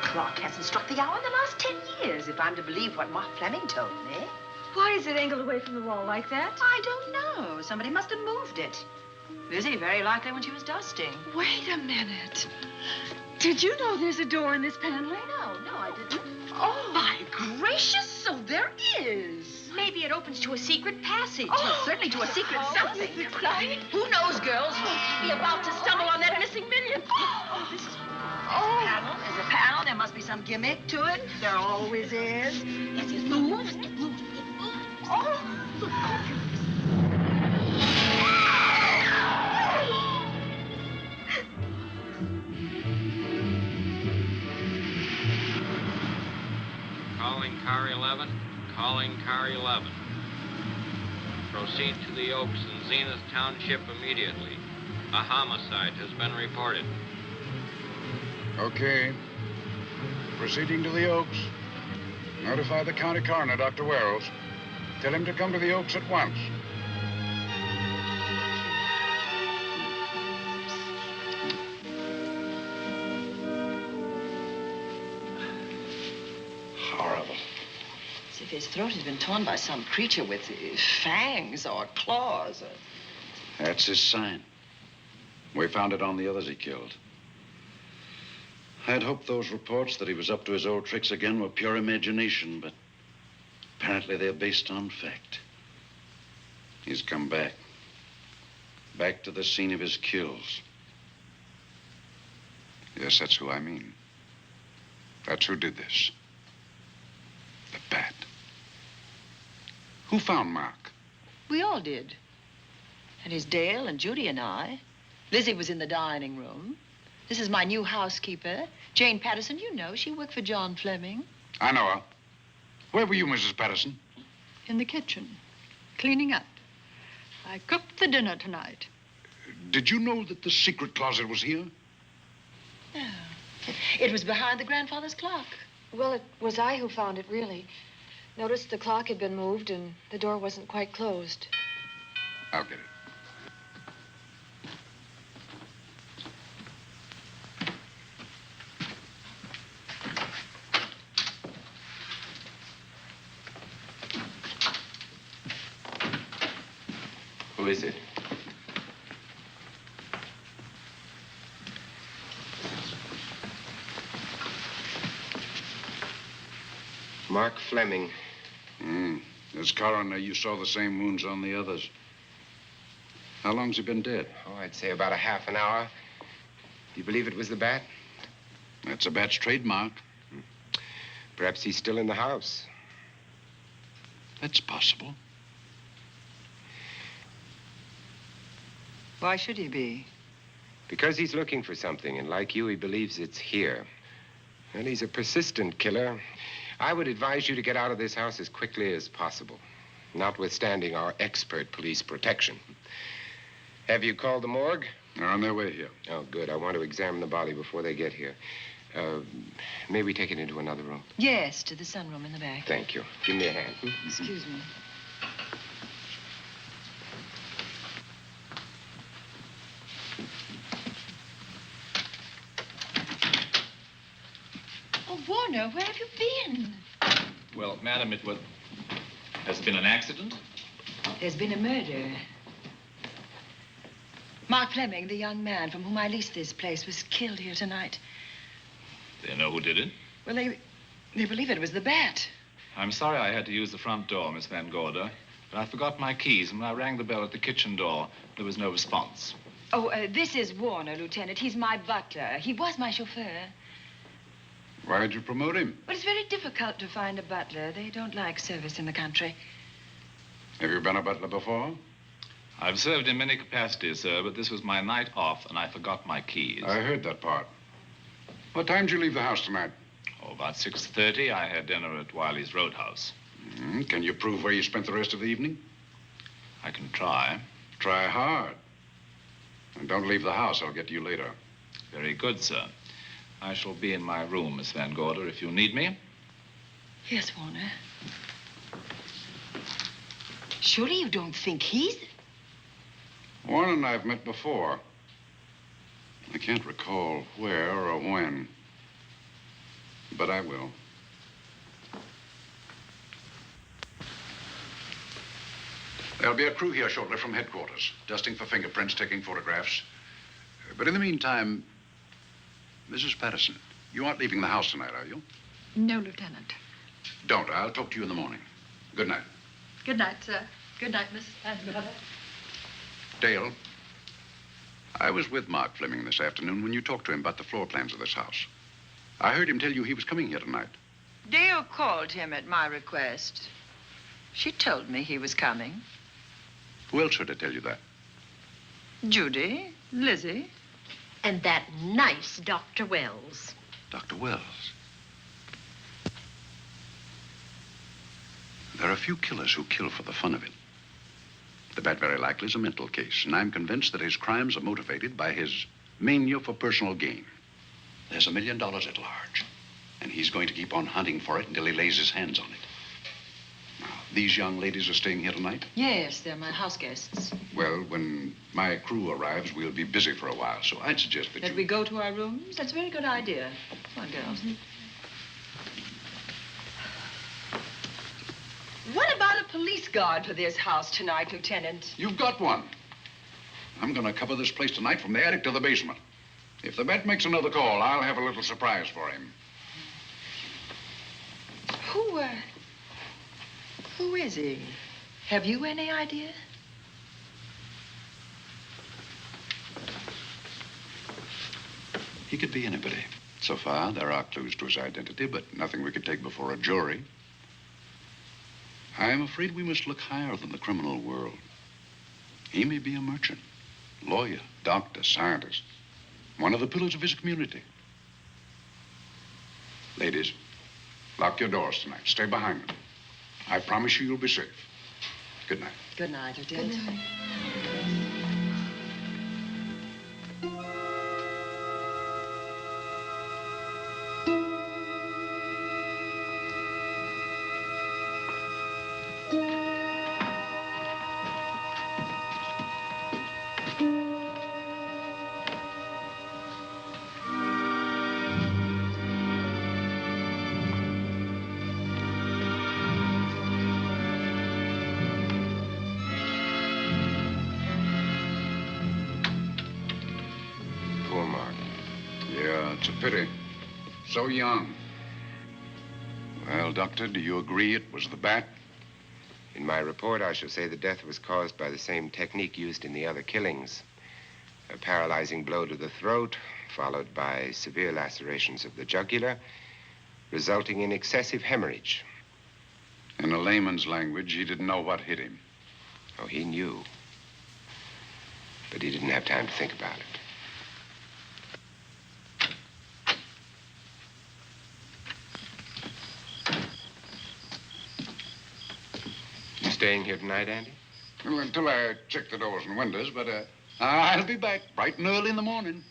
Clock hasn't struck the hour in the last 10 years, if I'm to believe what Mark Fleming told me. Why is it angled away from the wall like that? I don't know. Somebody must have moved it. Lizzie, very likely when she was dusting. Wait a minute. Did you know there's a door in this paneling? No, I didn't. Oh, my gracious, so there is. Maybe it opens to a secret passage. Oh, Certainly to a secret something. Right? Who knows, girls? Be about to stumble on that missing million. Oh, this is panel. There's a panel. There must be some gimmick to it. There always is. Yes, it moves. It moves. It moves. Oh. Calling car 11. Calling car 11. Proceed to the Oaks in Zenith Township immediately. A homicide has been reported. Okay. Proceeding to the Oaks. Notify the county coroner, Dr. Wells. Tell him to come to the Oaks at once. His throat has been torn by some creature with fangs or claws. That's his sign. We found it on the others he killed. I'd hoped those reports that he was up to his old tricks again were pure imagination, but apparently they're based on fact. He's come back. Back to the scene of his kills. Yes, that's who I mean. That's who did this. The bat. Who found Mark? We all did. And it's Dale and Judy and I. Lizzie was in the dining room. This is my new housekeeper, Jane Patterson. You know, she worked for John Fleming. I know her. Where were you, Mrs. Patterson? In the kitchen, cleaning up. I cooked the dinner tonight. Did you know that the secret closet was here? No. It was behind the grandfather's clock. Well, it was I who found it, really. Noticed the clock had been moved and the door wasn't quite closed. I'll get it. Who is it? Mark Fleming. As coroner, you saw the same wounds on the others. How long's he been dead? Oh, I'd say about a half an hour. Do you believe it was the bat? That's a bat's trademark. Perhaps he's still in the house. That's possible. Why should he be? Because he's looking for something, and like you, he believes it's here. And he's a persistent killer. I would advise you to get out of this house as quickly as possible, notwithstanding our expert police protection. Have you called the morgue? They're on their way here. Oh, good. I want to examine the body before they get here. May we take it into another room? Yes, to the sunroom in the back. Thank you. Give me a hand. Excuse me. Oh, Warner, where have you been? Well, madam, has it been an accident? There's been a murder. Mark Fleming, the young man from whom I leased this place, was killed here tonight. They know who did it? Well, they believe it was the bat. I'm sorry I had to use the front door, Miss Van Gorder, but I forgot my keys, and when I rang the bell at the kitchen door, there was no response. Oh, this is Warner, Lieutenant. He's my butler. He was my chauffeur. Why'd you promote him? Well, it's very difficult to find a butler. They don't like service in the country. Have you been a butler before? I've served in many capacities, sir, but this was my night off, and I forgot my keys. I heard that part. What time did you leave the house tonight? Oh, about 6:30. I had dinner at Wiley's Roadhouse. Can you prove where you spent the rest of the evening? I can try. Try hard. And don't leave the house. I'll get to you later. Very good, sir. I shall be in my room, Miss Van Gorder, if you need me. Yes, Warner. Surely you don't think he's... Warren and I have met before. I can't recall where or when, but I will. There'll be a crew here shortly from headquarters, dusting for fingerprints, taking photographs. But in the meantime, Mrs. Patterson, you aren't leaving the house tonight, are you? No, Lieutenant. Don't. I'll talk to you in the morning. Good night. Good night, sir. Good night, Miss Van Gorder. Dale, I was with Mark Fleming this afternoon when you talked to him about the floor plans of this house. I heard him tell you he was coming here tonight. Dale called him at my request. She told me he was coming. Who else heard her tell you that? Judy, Lizzie. And that nice Dr. Wells. Dr. Wells. There are a few killers who kill for the fun of it. The bat very likely is a mental case, and I'm convinced that his crimes are motivated by his mania for personal gain. There's $1 million at large, and he's going to keep on hunting for it until he lays his hands on it. Now, these young ladies are staying here tonight? Yes, they're my house guests. Well, when my crew arrives, we'll be busy for a while, so I'd suggest that we go to our rooms? That's a very good idea. Come on, girls. police guard for this house tonight, Lieutenant. You've got one. I'm going to cover this place tonight from the attic to the basement. If the bat makes another call, I'll have a little surprise for him. Who is he? Have you any idea? He could be anybody. So far, there are clues to his identity, but nothing we could take before a jury. I'm afraid we must look higher than the criminal world. He may be a merchant, lawyer, doctor, scientist, one of the pillars of his community. Ladies, lock your doors tonight. Stay behind them. I promise you you'll be safe. Good night. Good night, Lieutenant. Good night. Poor Mark. Yeah, it's a pity. So young. Well, Doctor, do you agree it was the bat? In my report, I shall say the death was caused by the same technique used in the other killings. A paralyzing blow to the throat, followed by severe lacerations of the jugular, resulting in excessive hemorrhage. In a layman's language, he didn't know what hit him. Oh, he knew. But he didn't have time to think about it. You staying here tonight, Andy? Well, until I check the doors and windows, but I'll be back bright and early in the morning.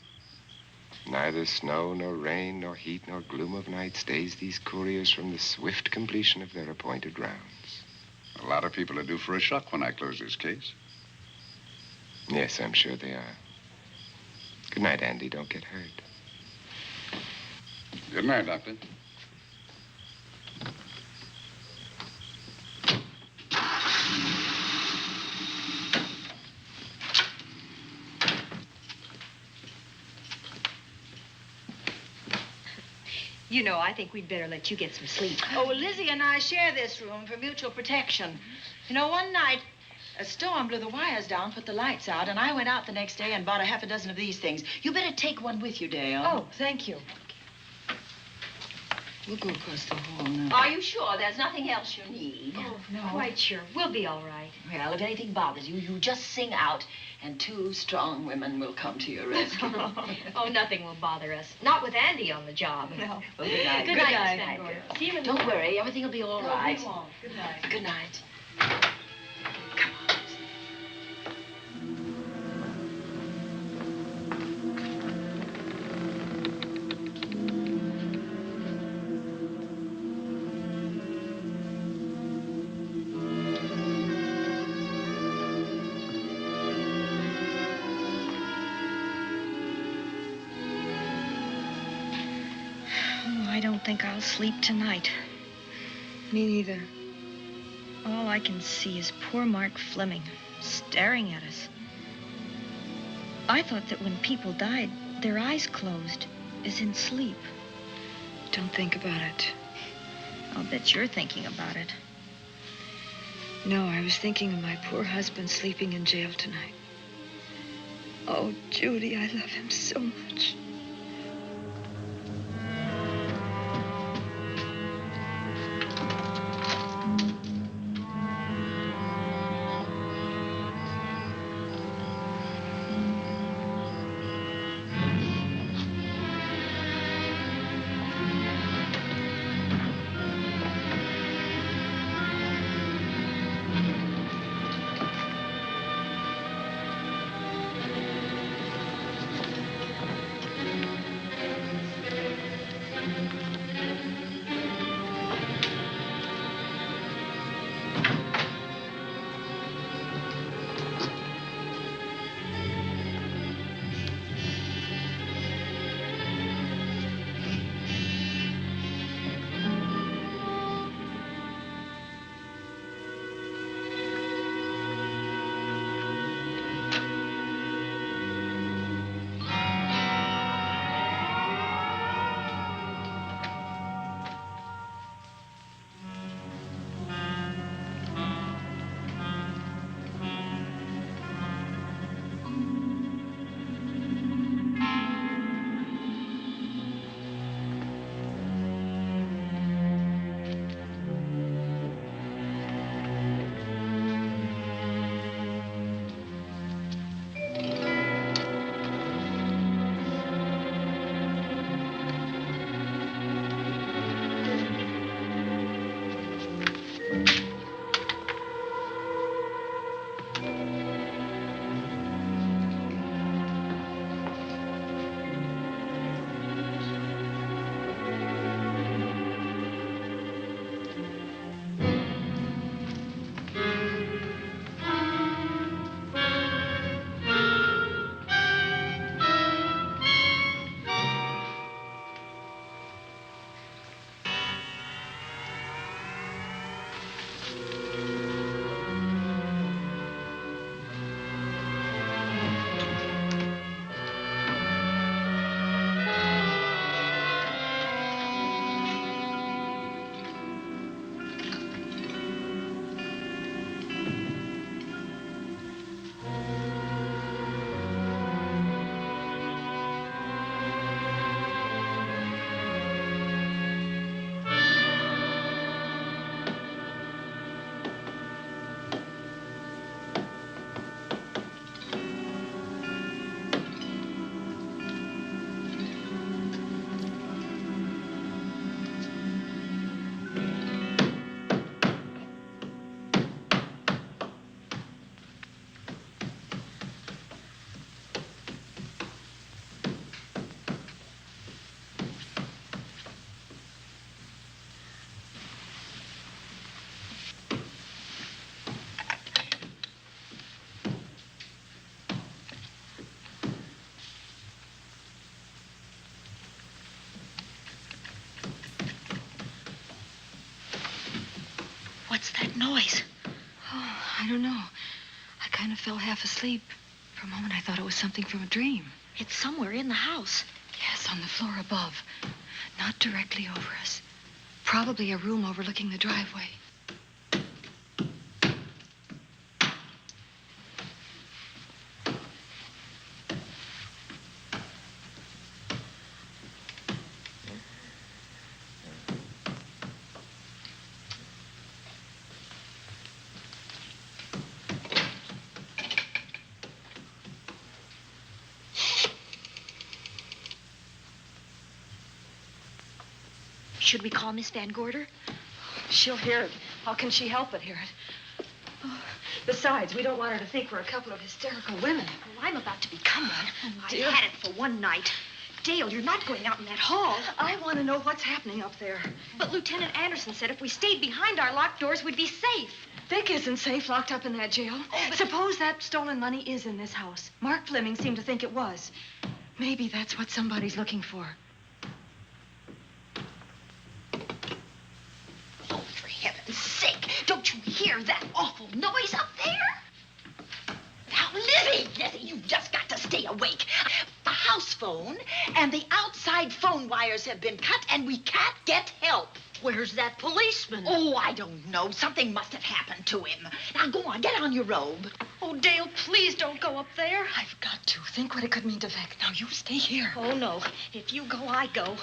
Neither snow, nor rain, nor heat, nor gloom of night stays these couriers from the swift completion of their appointed rounds. A lot of people are due for a shock when I close this case. Yes, I'm sure they are. Good night, Andy. Don't get hurt. Good night, Doctor. You know, I think we'd better let you get some sleep. Oh, Lizzie and I share this room for mutual protection. You know, one night, a storm blew the wires down, put the lights out, and I went out the next day and bought a half a dozen of these things. You better take one with you, Dale. Oh, thank you. We'll go across the hall now. Are you sure there's nothing else you need? Oh, no. Quite sure. We'll be all right. Well, if anything bothers you, you just sing out, and 2 strong women will come to your rescue. Oh, nothing will bother us. Not with Andy on the job. No. Well, good night. Good night, Miss Van Gorder. See you in the Don't worry, everything will be all right. We won't. Good night. Good night. I don't think I'll sleep tonight. Me neither. All I can see is poor Mark Fleming staring at us. I thought that when people died, their eyes closed, as in sleep. Don't think about it. I'll bet you're thinking about it. No, I was thinking of my poor husband sleeping in jail tonight. Oh, Judy, I love him so much. I don't know. I kind of fell half asleep. For a moment, I thought it was something from a dream. It's somewhere in the house. Yes, on the floor above. Not directly over us. Probably a room overlooking the driveway. Should we call Miss Van Gorder? She'll hear it. How can she help but hear it? Oh, besides, we don't want her to think we're a couple of hysterical women. Oh, I'm about to become one. Oh, I dear. had it for one night. Dale, you're not going out in that hall. I want to know what's happening up there. But Lieutenant Anderson said if we stayed behind our locked doors, we'd be safe. Vic isn't safe locked up in that jail. Oh, but... Suppose that stolen money is in this house. Mark Fleming seemed to think it was. Maybe that's what somebody's looking for. Oh, for heaven's sake, don't you hear that awful noise up there? Now, Lizzie, you've just got to stay awake. The house phone and the outside phone wires have been cut, and we can't get help. Where's that policeman? Oh, I don't know. Something must have happened to him. Now, go on, get on your robe. Oh, Dale, please don't go up there. I've got to. Think what it could mean to Vic. Now, you stay here. Oh, no. If you go, I go.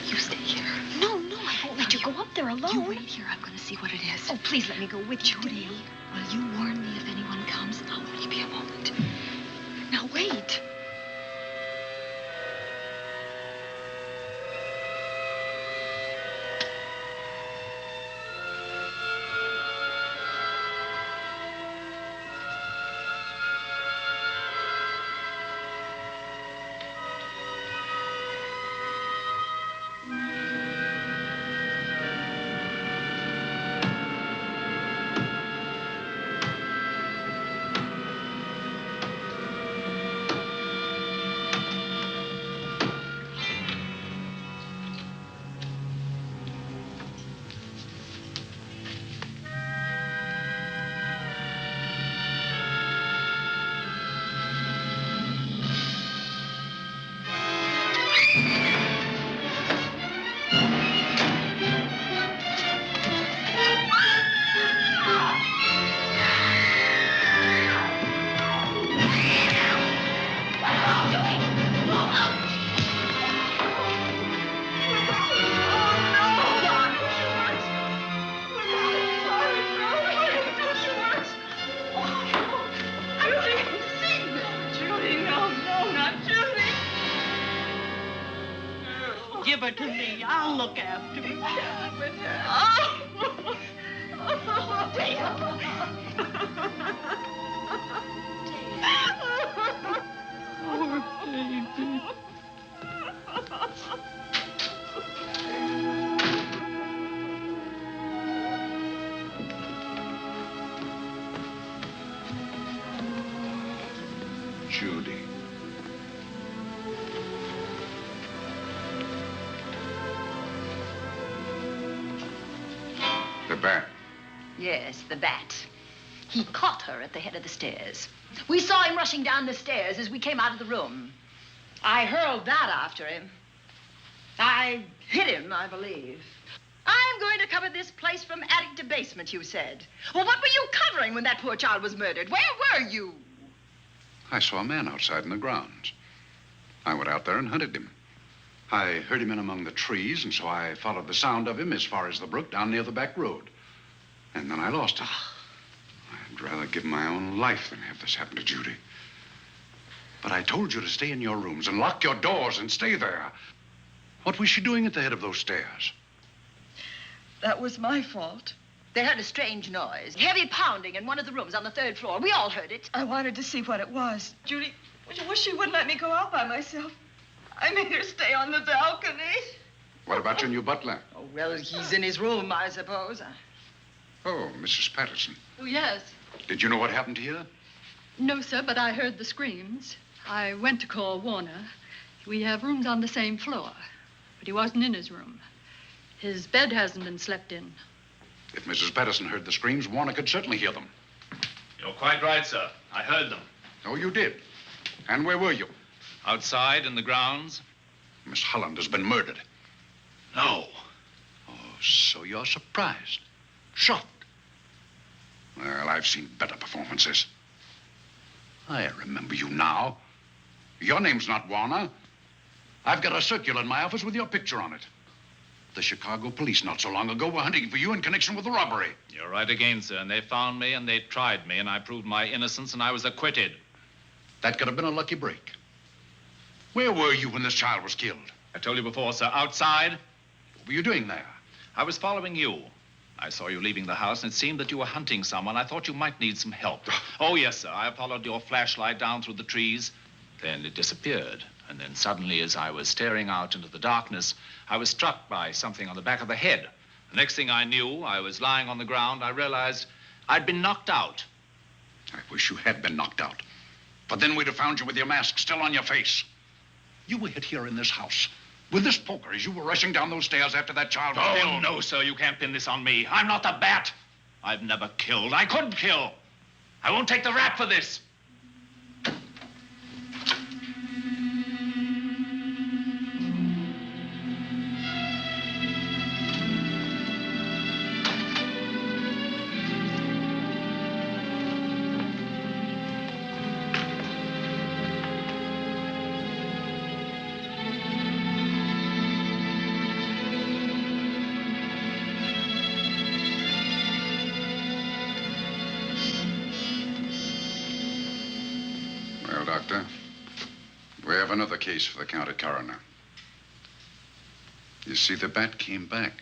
You stay here. No, I won't let you go up there alone. You wait here. I'm going to see what it is. Oh, please let me go with you, Judy, Dale. will you warn me if anyone comes? I'll only be a moment. Now, wait. Give her to me. I'll look after her. Poor baby. Judy. The bat. Yes, the bat. He caught her at the head of the stairs. We saw him rushing down the stairs as we came out of the room. I hurled that after him. I hit him, I believe. I'm going to cover this place from attic to basement, you said. Well, what were you covering when that poor child was murdered? Where were you? I saw a man outside in the grounds. I went out there and hunted him. I heard him in among the trees, and so I followed the sound of him as far as the brook down near the back road. And then I lost him. I'd rather give my own life than have this happen to Judy. But I told you to stay in your rooms and lock your doors and stay there. What was she doing at the head of those stairs? That was my fault. They heard a strange noise. Heavy pounding in one of the rooms on the 3rd floor. We all heard it. I wanted to see what it was. Judy, I wish she wouldn't let me go out by myself. I made her stay on the balcony. What about your new butler? Oh, well, he's in his room, I suppose. Oh, Mrs. Patterson. Oh, yes. Did you know what happened here? No, sir, but I heard the screams. I went to call Warner. We have rooms on the same floor, but he wasn't in his room. His bed hasn't been slept in. If Mrs. Patterson heard the screams, Warner could certainly hear them. You're quite right, sir. I heard them. Oh, you did? And where were you? Outside in the grounds. Miss Holland has been murdered. No. Oh, so you're surprised. Shocked. Well, I've seen better performances. I remember you now. Your name's not Warner. I've got a circular in my office with your picture on it. The Chicago police not so long ago were hunting for you in connection with the robbery. You're right again, sir. And they found me and they tried me and I proved my innocence and I was acquitted. That could have been a lucky break. Where were you when this child was killed? I told you before, sir. Outside. What were you doing there? I was following you. I saw you leaving the house and it seemed that you were hunting someone. I thought you might need some help. Oh, yes, sir. I followed your flashlight down through the trees. Then it disappeared. And then suddenly, as I was staring out into the darkness, I was struck by something on the back of the head. The next thing I knew, I was lying on the ground. I realized I'd been knocked out. I wish you had been knocked out. But then we'd have found you with your mask still on your face. You were hit here in this house with this poker as you were rushing down those stairs after that child was killed. Oh, no, sir. You can't pin this on me. I'm not the bat. I've never killed. I couldn't kill. I won't take the rap for this. Well, Doctor, we have another case for the county coroner. You see, the bat came back.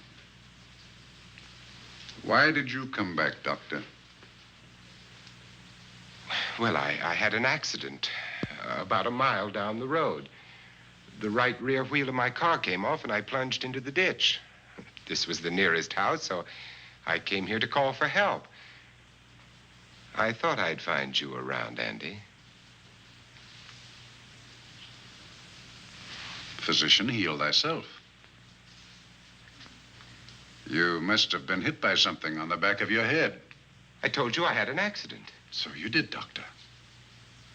Why did you come back, Doctor? Well, I had an accident about a mile down the road. The right rear wheel of my car came off and I plunged into the ditch. This was the nearest house, so I came here to call for help. I thought I'd find you around, Andy. Physician, heal thyself. You must have been hit by something on the back of your head. I told you I had an accident. So you did, Doctor.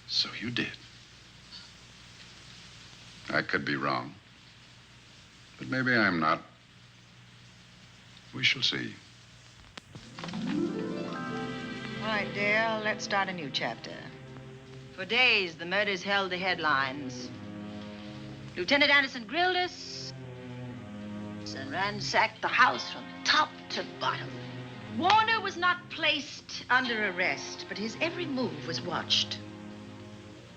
So you did. I could be wrong. But maybe I'm not. We shall see. All right, dear, let's start a new chapter. For days, the murders held the headlines. Lieutenant Anderson grilled us and ransacked the house from top to bottom. Warner was not placed under arrest, but his every move was watched.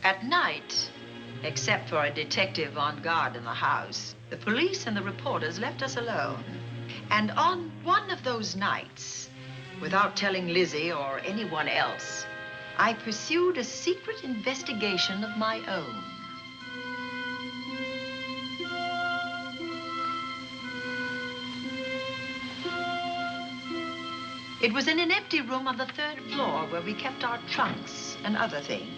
At night, except for a detective on guard in the house, the police and the reporters left us alone. And on one of those nights, without telling Lizzie or anyone else, I pursued a secret investigation of my own. It was in an empty room on the 3rd floor where we kept our trunks and other things.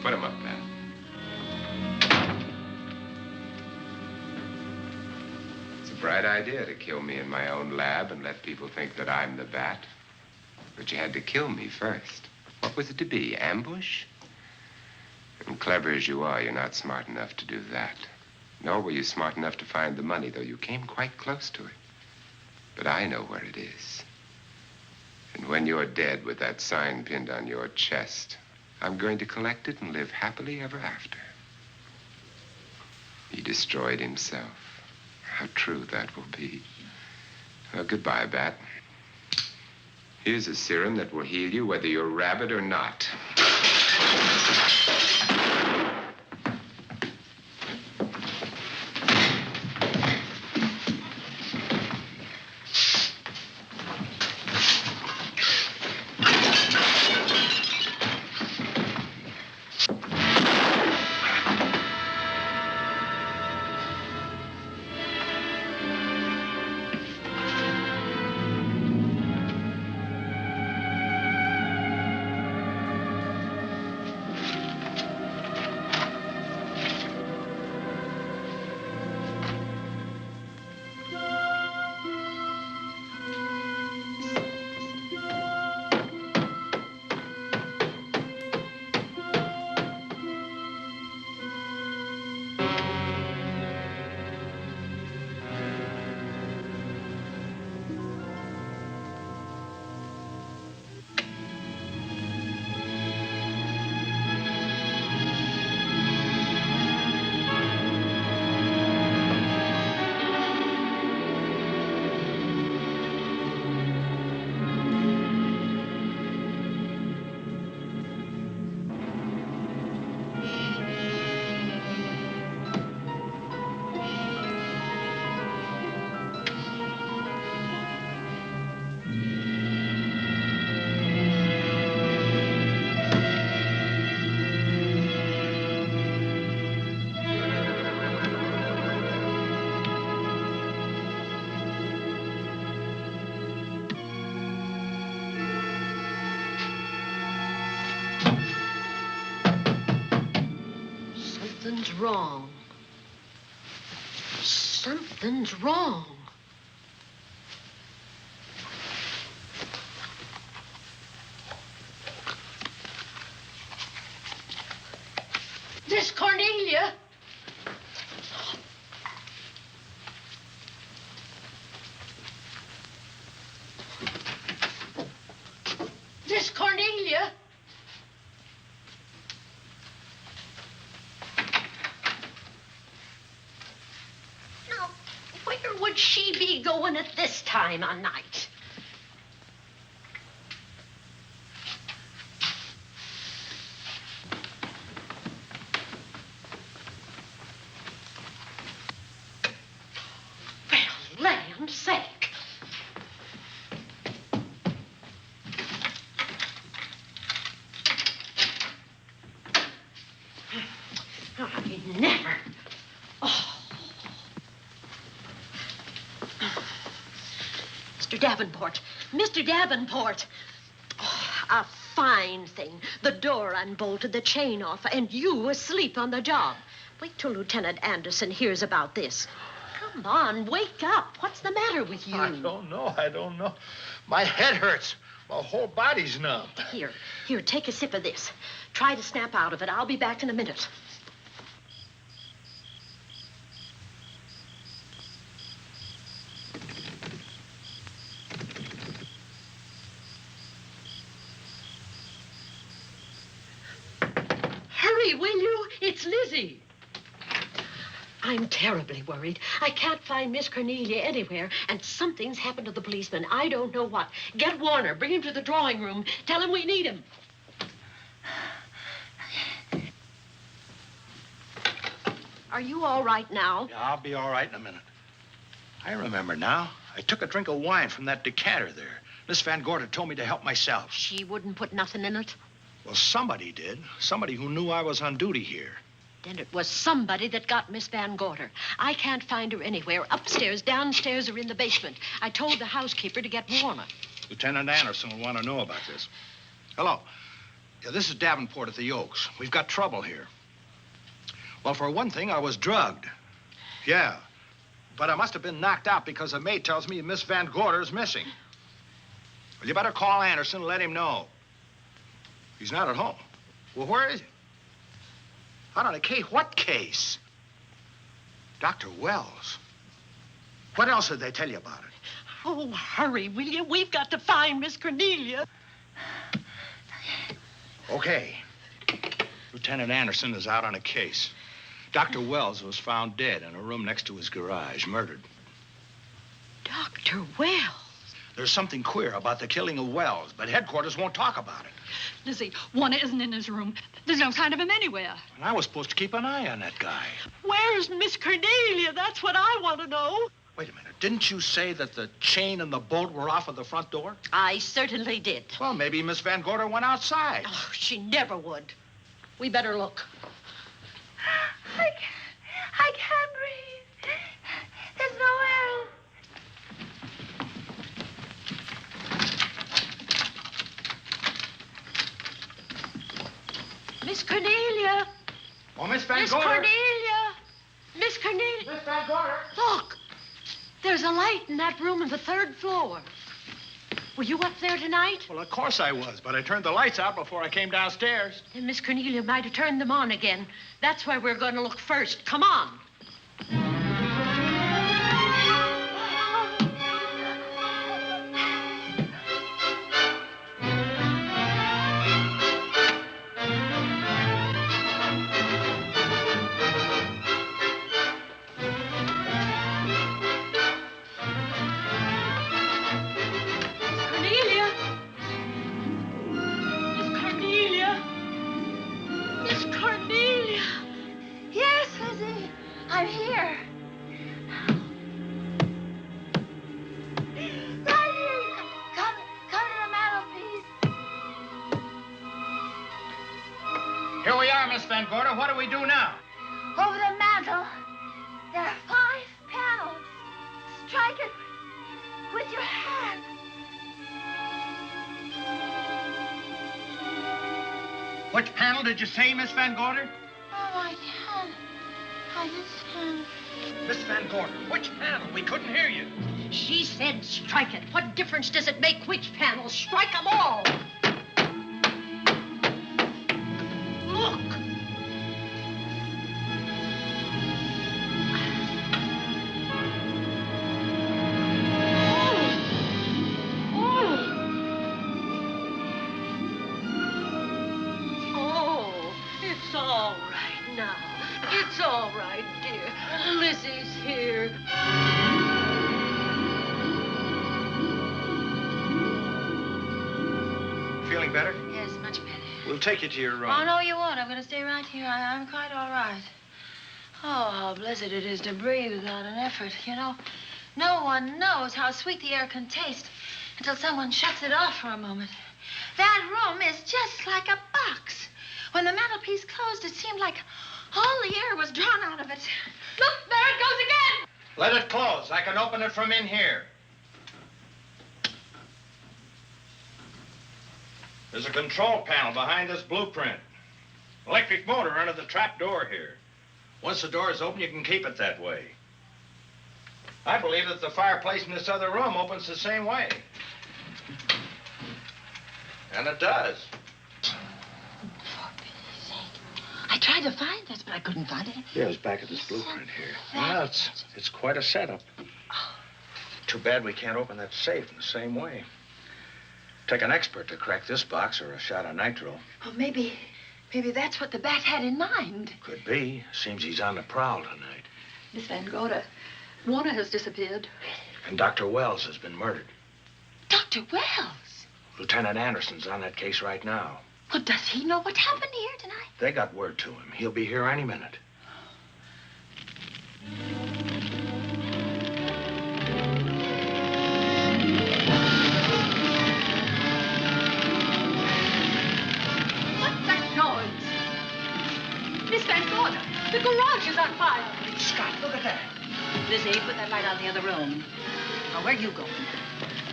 Put him up, man. It's a bright idea to kill me in my own lab and let people think that I'm the bat. But you had to kill me first. What was it to be, ambush? And clever as you are, you're not smart enough to do that. Nor were you smart enough to find the money, though you came quite close to it. But I know where it is. And when you're dead with that sign pinned on your chest, I'm going to collect it and live happily ever after. He destroyed himself. How true that will be. Well, goodbye, Bat. Here's a serum that will heal you whether you're rabid or not. Something's wrong. Something's wrong. Miss Cornelia! Miss Cornelia! Now, where would she be going at this time of night? Well, land's sake. I never. Oh. Mr. Davenport. Mr. Davenport. Oh, a fine thing. The door unbolted, the chain off, and you asleep on the job. Wait till Lieutenant Anderson hears about this. Come on, wake up. What's the matter with you? I don't know. My head hurts. My whole body's numb. Here, take a sip of this. Try to snap out of it. I'll be back in a minute. Hurry, will you? It's Lizzie. I'm terribly worried. I can't find Miss Cornelia anywhere, and something's happened to the policeman. I don't know what. Get Warner. Bring him to the drawing room. Tell him we need him. Are you all right now? Yeah, I'll be all right in a minute. I remember now. I took a drink of wine from that decanter there. Miss Van Gorder told me to help myself. She wouldn't put nothing in it? Well, somebody did. Somebody who knew I was on duty here. Then it was somebody that got Miss Van Gorder. I can't find her anywhere. Upstairs, downstairs, or in the basement. I told the housekeeper to get Warner. Lieutenant Anderson will want to know about this. Hello. Yeah, this is Davenport at the Oaks. We've got trouble here. Well, for one thing, I was drugged. Yeah. But I must have been knocked out because the maid tells me Miss Van Gorder is missing. Well, you better call Anderson and let him know. He's not at home. Well, where is he? Out on a case? What case? Dr. Wells. What else did they tell you about it? Oh, hurry, will you? We've got to find Miss Cornelia. Okay. Lieutenant Anderson is out on a case. Dr. Wells was found dead in a room next to his garage, murdered. Dr. Wells? There's something queer about the killing of Wells, but headquarters won't talk about it. Lizzie, Warner isn't in his room. There's no sign of him anywhere. And I was supposed to keep an eye on that guy. Where's Miss Cornelia? That's what I want to know. Wait a minute. Didn't you say that the chain and the bolt were off of the front door? I certainly did. Well, maybe Miss Van Gorder went outside. Oh, she never would. We better look. I can't breathe. There's no air. Miss Cornelia. Oh, Miss Van Miss Gorder. Cornelia. Miss Cornelia. Miss Van Gorder. Look. There's a light in that room on the 3rd floor. Were you up there tonight? Well, of course I was, but I turned the lights out before I came downstairs. Then Miss Cornelia might have turned them on again. That's why we're going to look first. Come on. I'm here. Right here. Come to the mantelpiece. Here we are, Miss Van Gorder. What do we do now? Over the mantel, there are 5 panels. Strike it with your hand. Which panel did you say, Miss Van Gorder? Oh, I can't. I just can't. Miss Van Gorder, which panel? We couldn't hear you. She said strike it. What difference does it make which panel? Strike them all. Look. It's all right now. It's all right, dear. Lizzie's here. Feeling better? Yes, much better. We'll take you to your room. Oh, no, you won't. I'm going to stay right here. I'm quite all right. Oh, how blessed it is to breathe without an effort. You know, no one knows how sweet the air can taste until someone shuts it off for a moment. That room is just like a box. When the mantelpiece closed, it seemed like all the air was drawn out of it. Look, there it goes again. Let it close. I can open it from in here. There's a control panel behind this blueprint. Electric motor under the trap door here. Once the door is open, you can keep it that way. I believe that the fireplace in this other room opens the same way. And it does. I tried to find this, but I couldn't find it. Yeah, it's back at this blueprint here. Well, it's quite a setup. Too bad we can't open that safe in the same way. Take an expert to crack this box or a shot of nitro. Oh, maybe that's what the bat had in mind. Could be. Seems he's on the prowl tonight. Miss Van Gorder, Warner has disappeared. And Dr. Wells has been murdered. Dr. Wells? Lieutenant Anderson's on that case right now. Well, does he know what happened here tonight? They got word to him. He'll be here any minute. What's that noise? Miss Van Gorder, the garage is on fire. Scott, look at that. Lizzie, put that light out in the other room. Now, where are you going?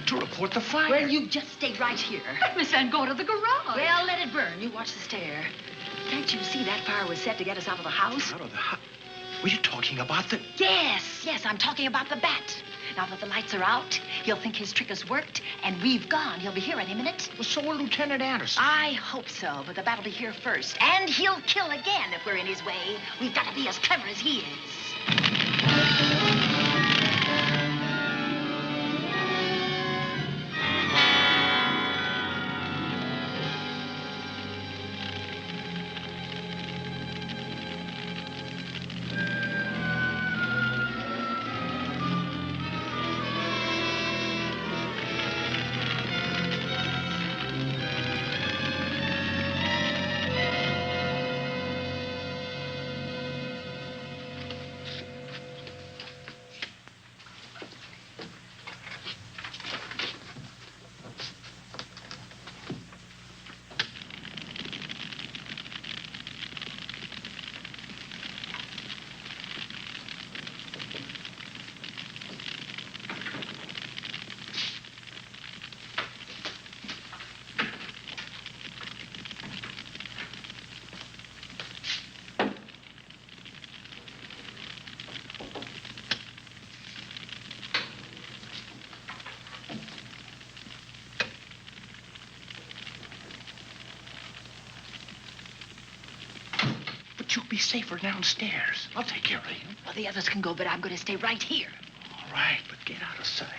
To report the fire. Well, you just stay right here. Miss Van Gorder, the garage. Well, let it burn. You watch the stair. Can't you see that fire was set to get us out of the house? Out of the house? Were you talking about the... Yes, I'm talking about the bat. Now that the lights are out, he'll think his trick has worked, and we've gone. He'll be here any minute. Well, so will Lieutenant Anderson. I hope so, but the bat will be here first. And he'll kill again if we're in his way. We've got to be as clever as he is. You'll be safer downstairs. I'll take care of you. Well, the others can go, but I'm going to stay right here. All right, but get out of sight.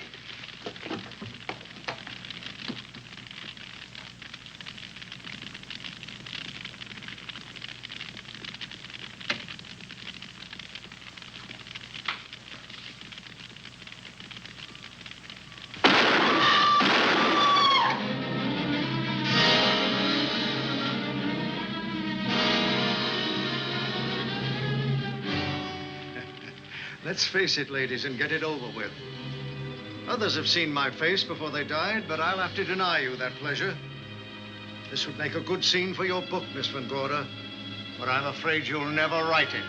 Let's face it, ladies, and get it over with. Others have seen my face before they died, but I'll have to deny you that pleasure. This would make a good scene for your book, Miss Van Gorder, but I'm afraid you'll never write it.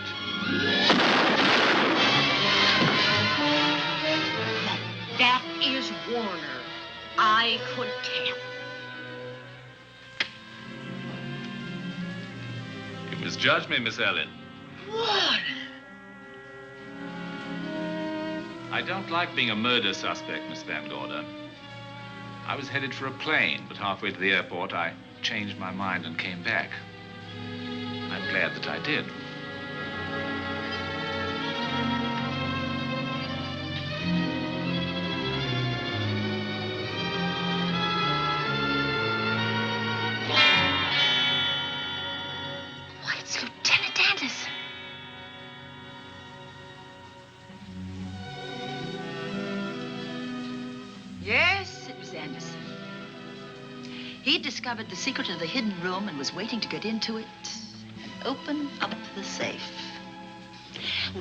That is Warner. I could tell. You misjudged me, Miss Ellen. Warner! I don't like being a murder suspect, Miss Van Gorder. I was headed for a plane, but halfway to the airport, I changed my mind and came back. I'm glad that I did. Why, it's Lieutenant Anderson. Yes, it was Anderson. He'd discovered the secret of the hidden room and was waiting to get into it and open up the safe.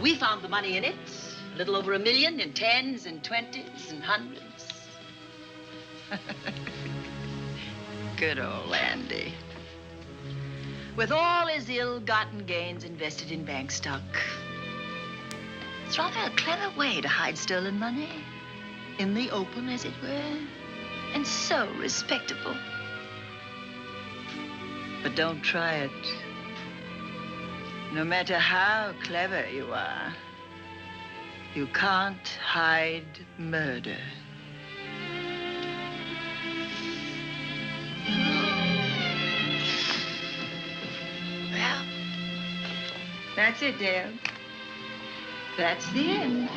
We found the money in it, a little over $1 million in tens and twenties and hundreds. Good old Andy. With all his ill-gotten gains invested in bank stock. It's rather a clever way to hide stolen money. In the open, as it were, and so respectable. But don't try it. No matter how clever you are, you can't hide murder. Well, that's it, Dale. That's the end.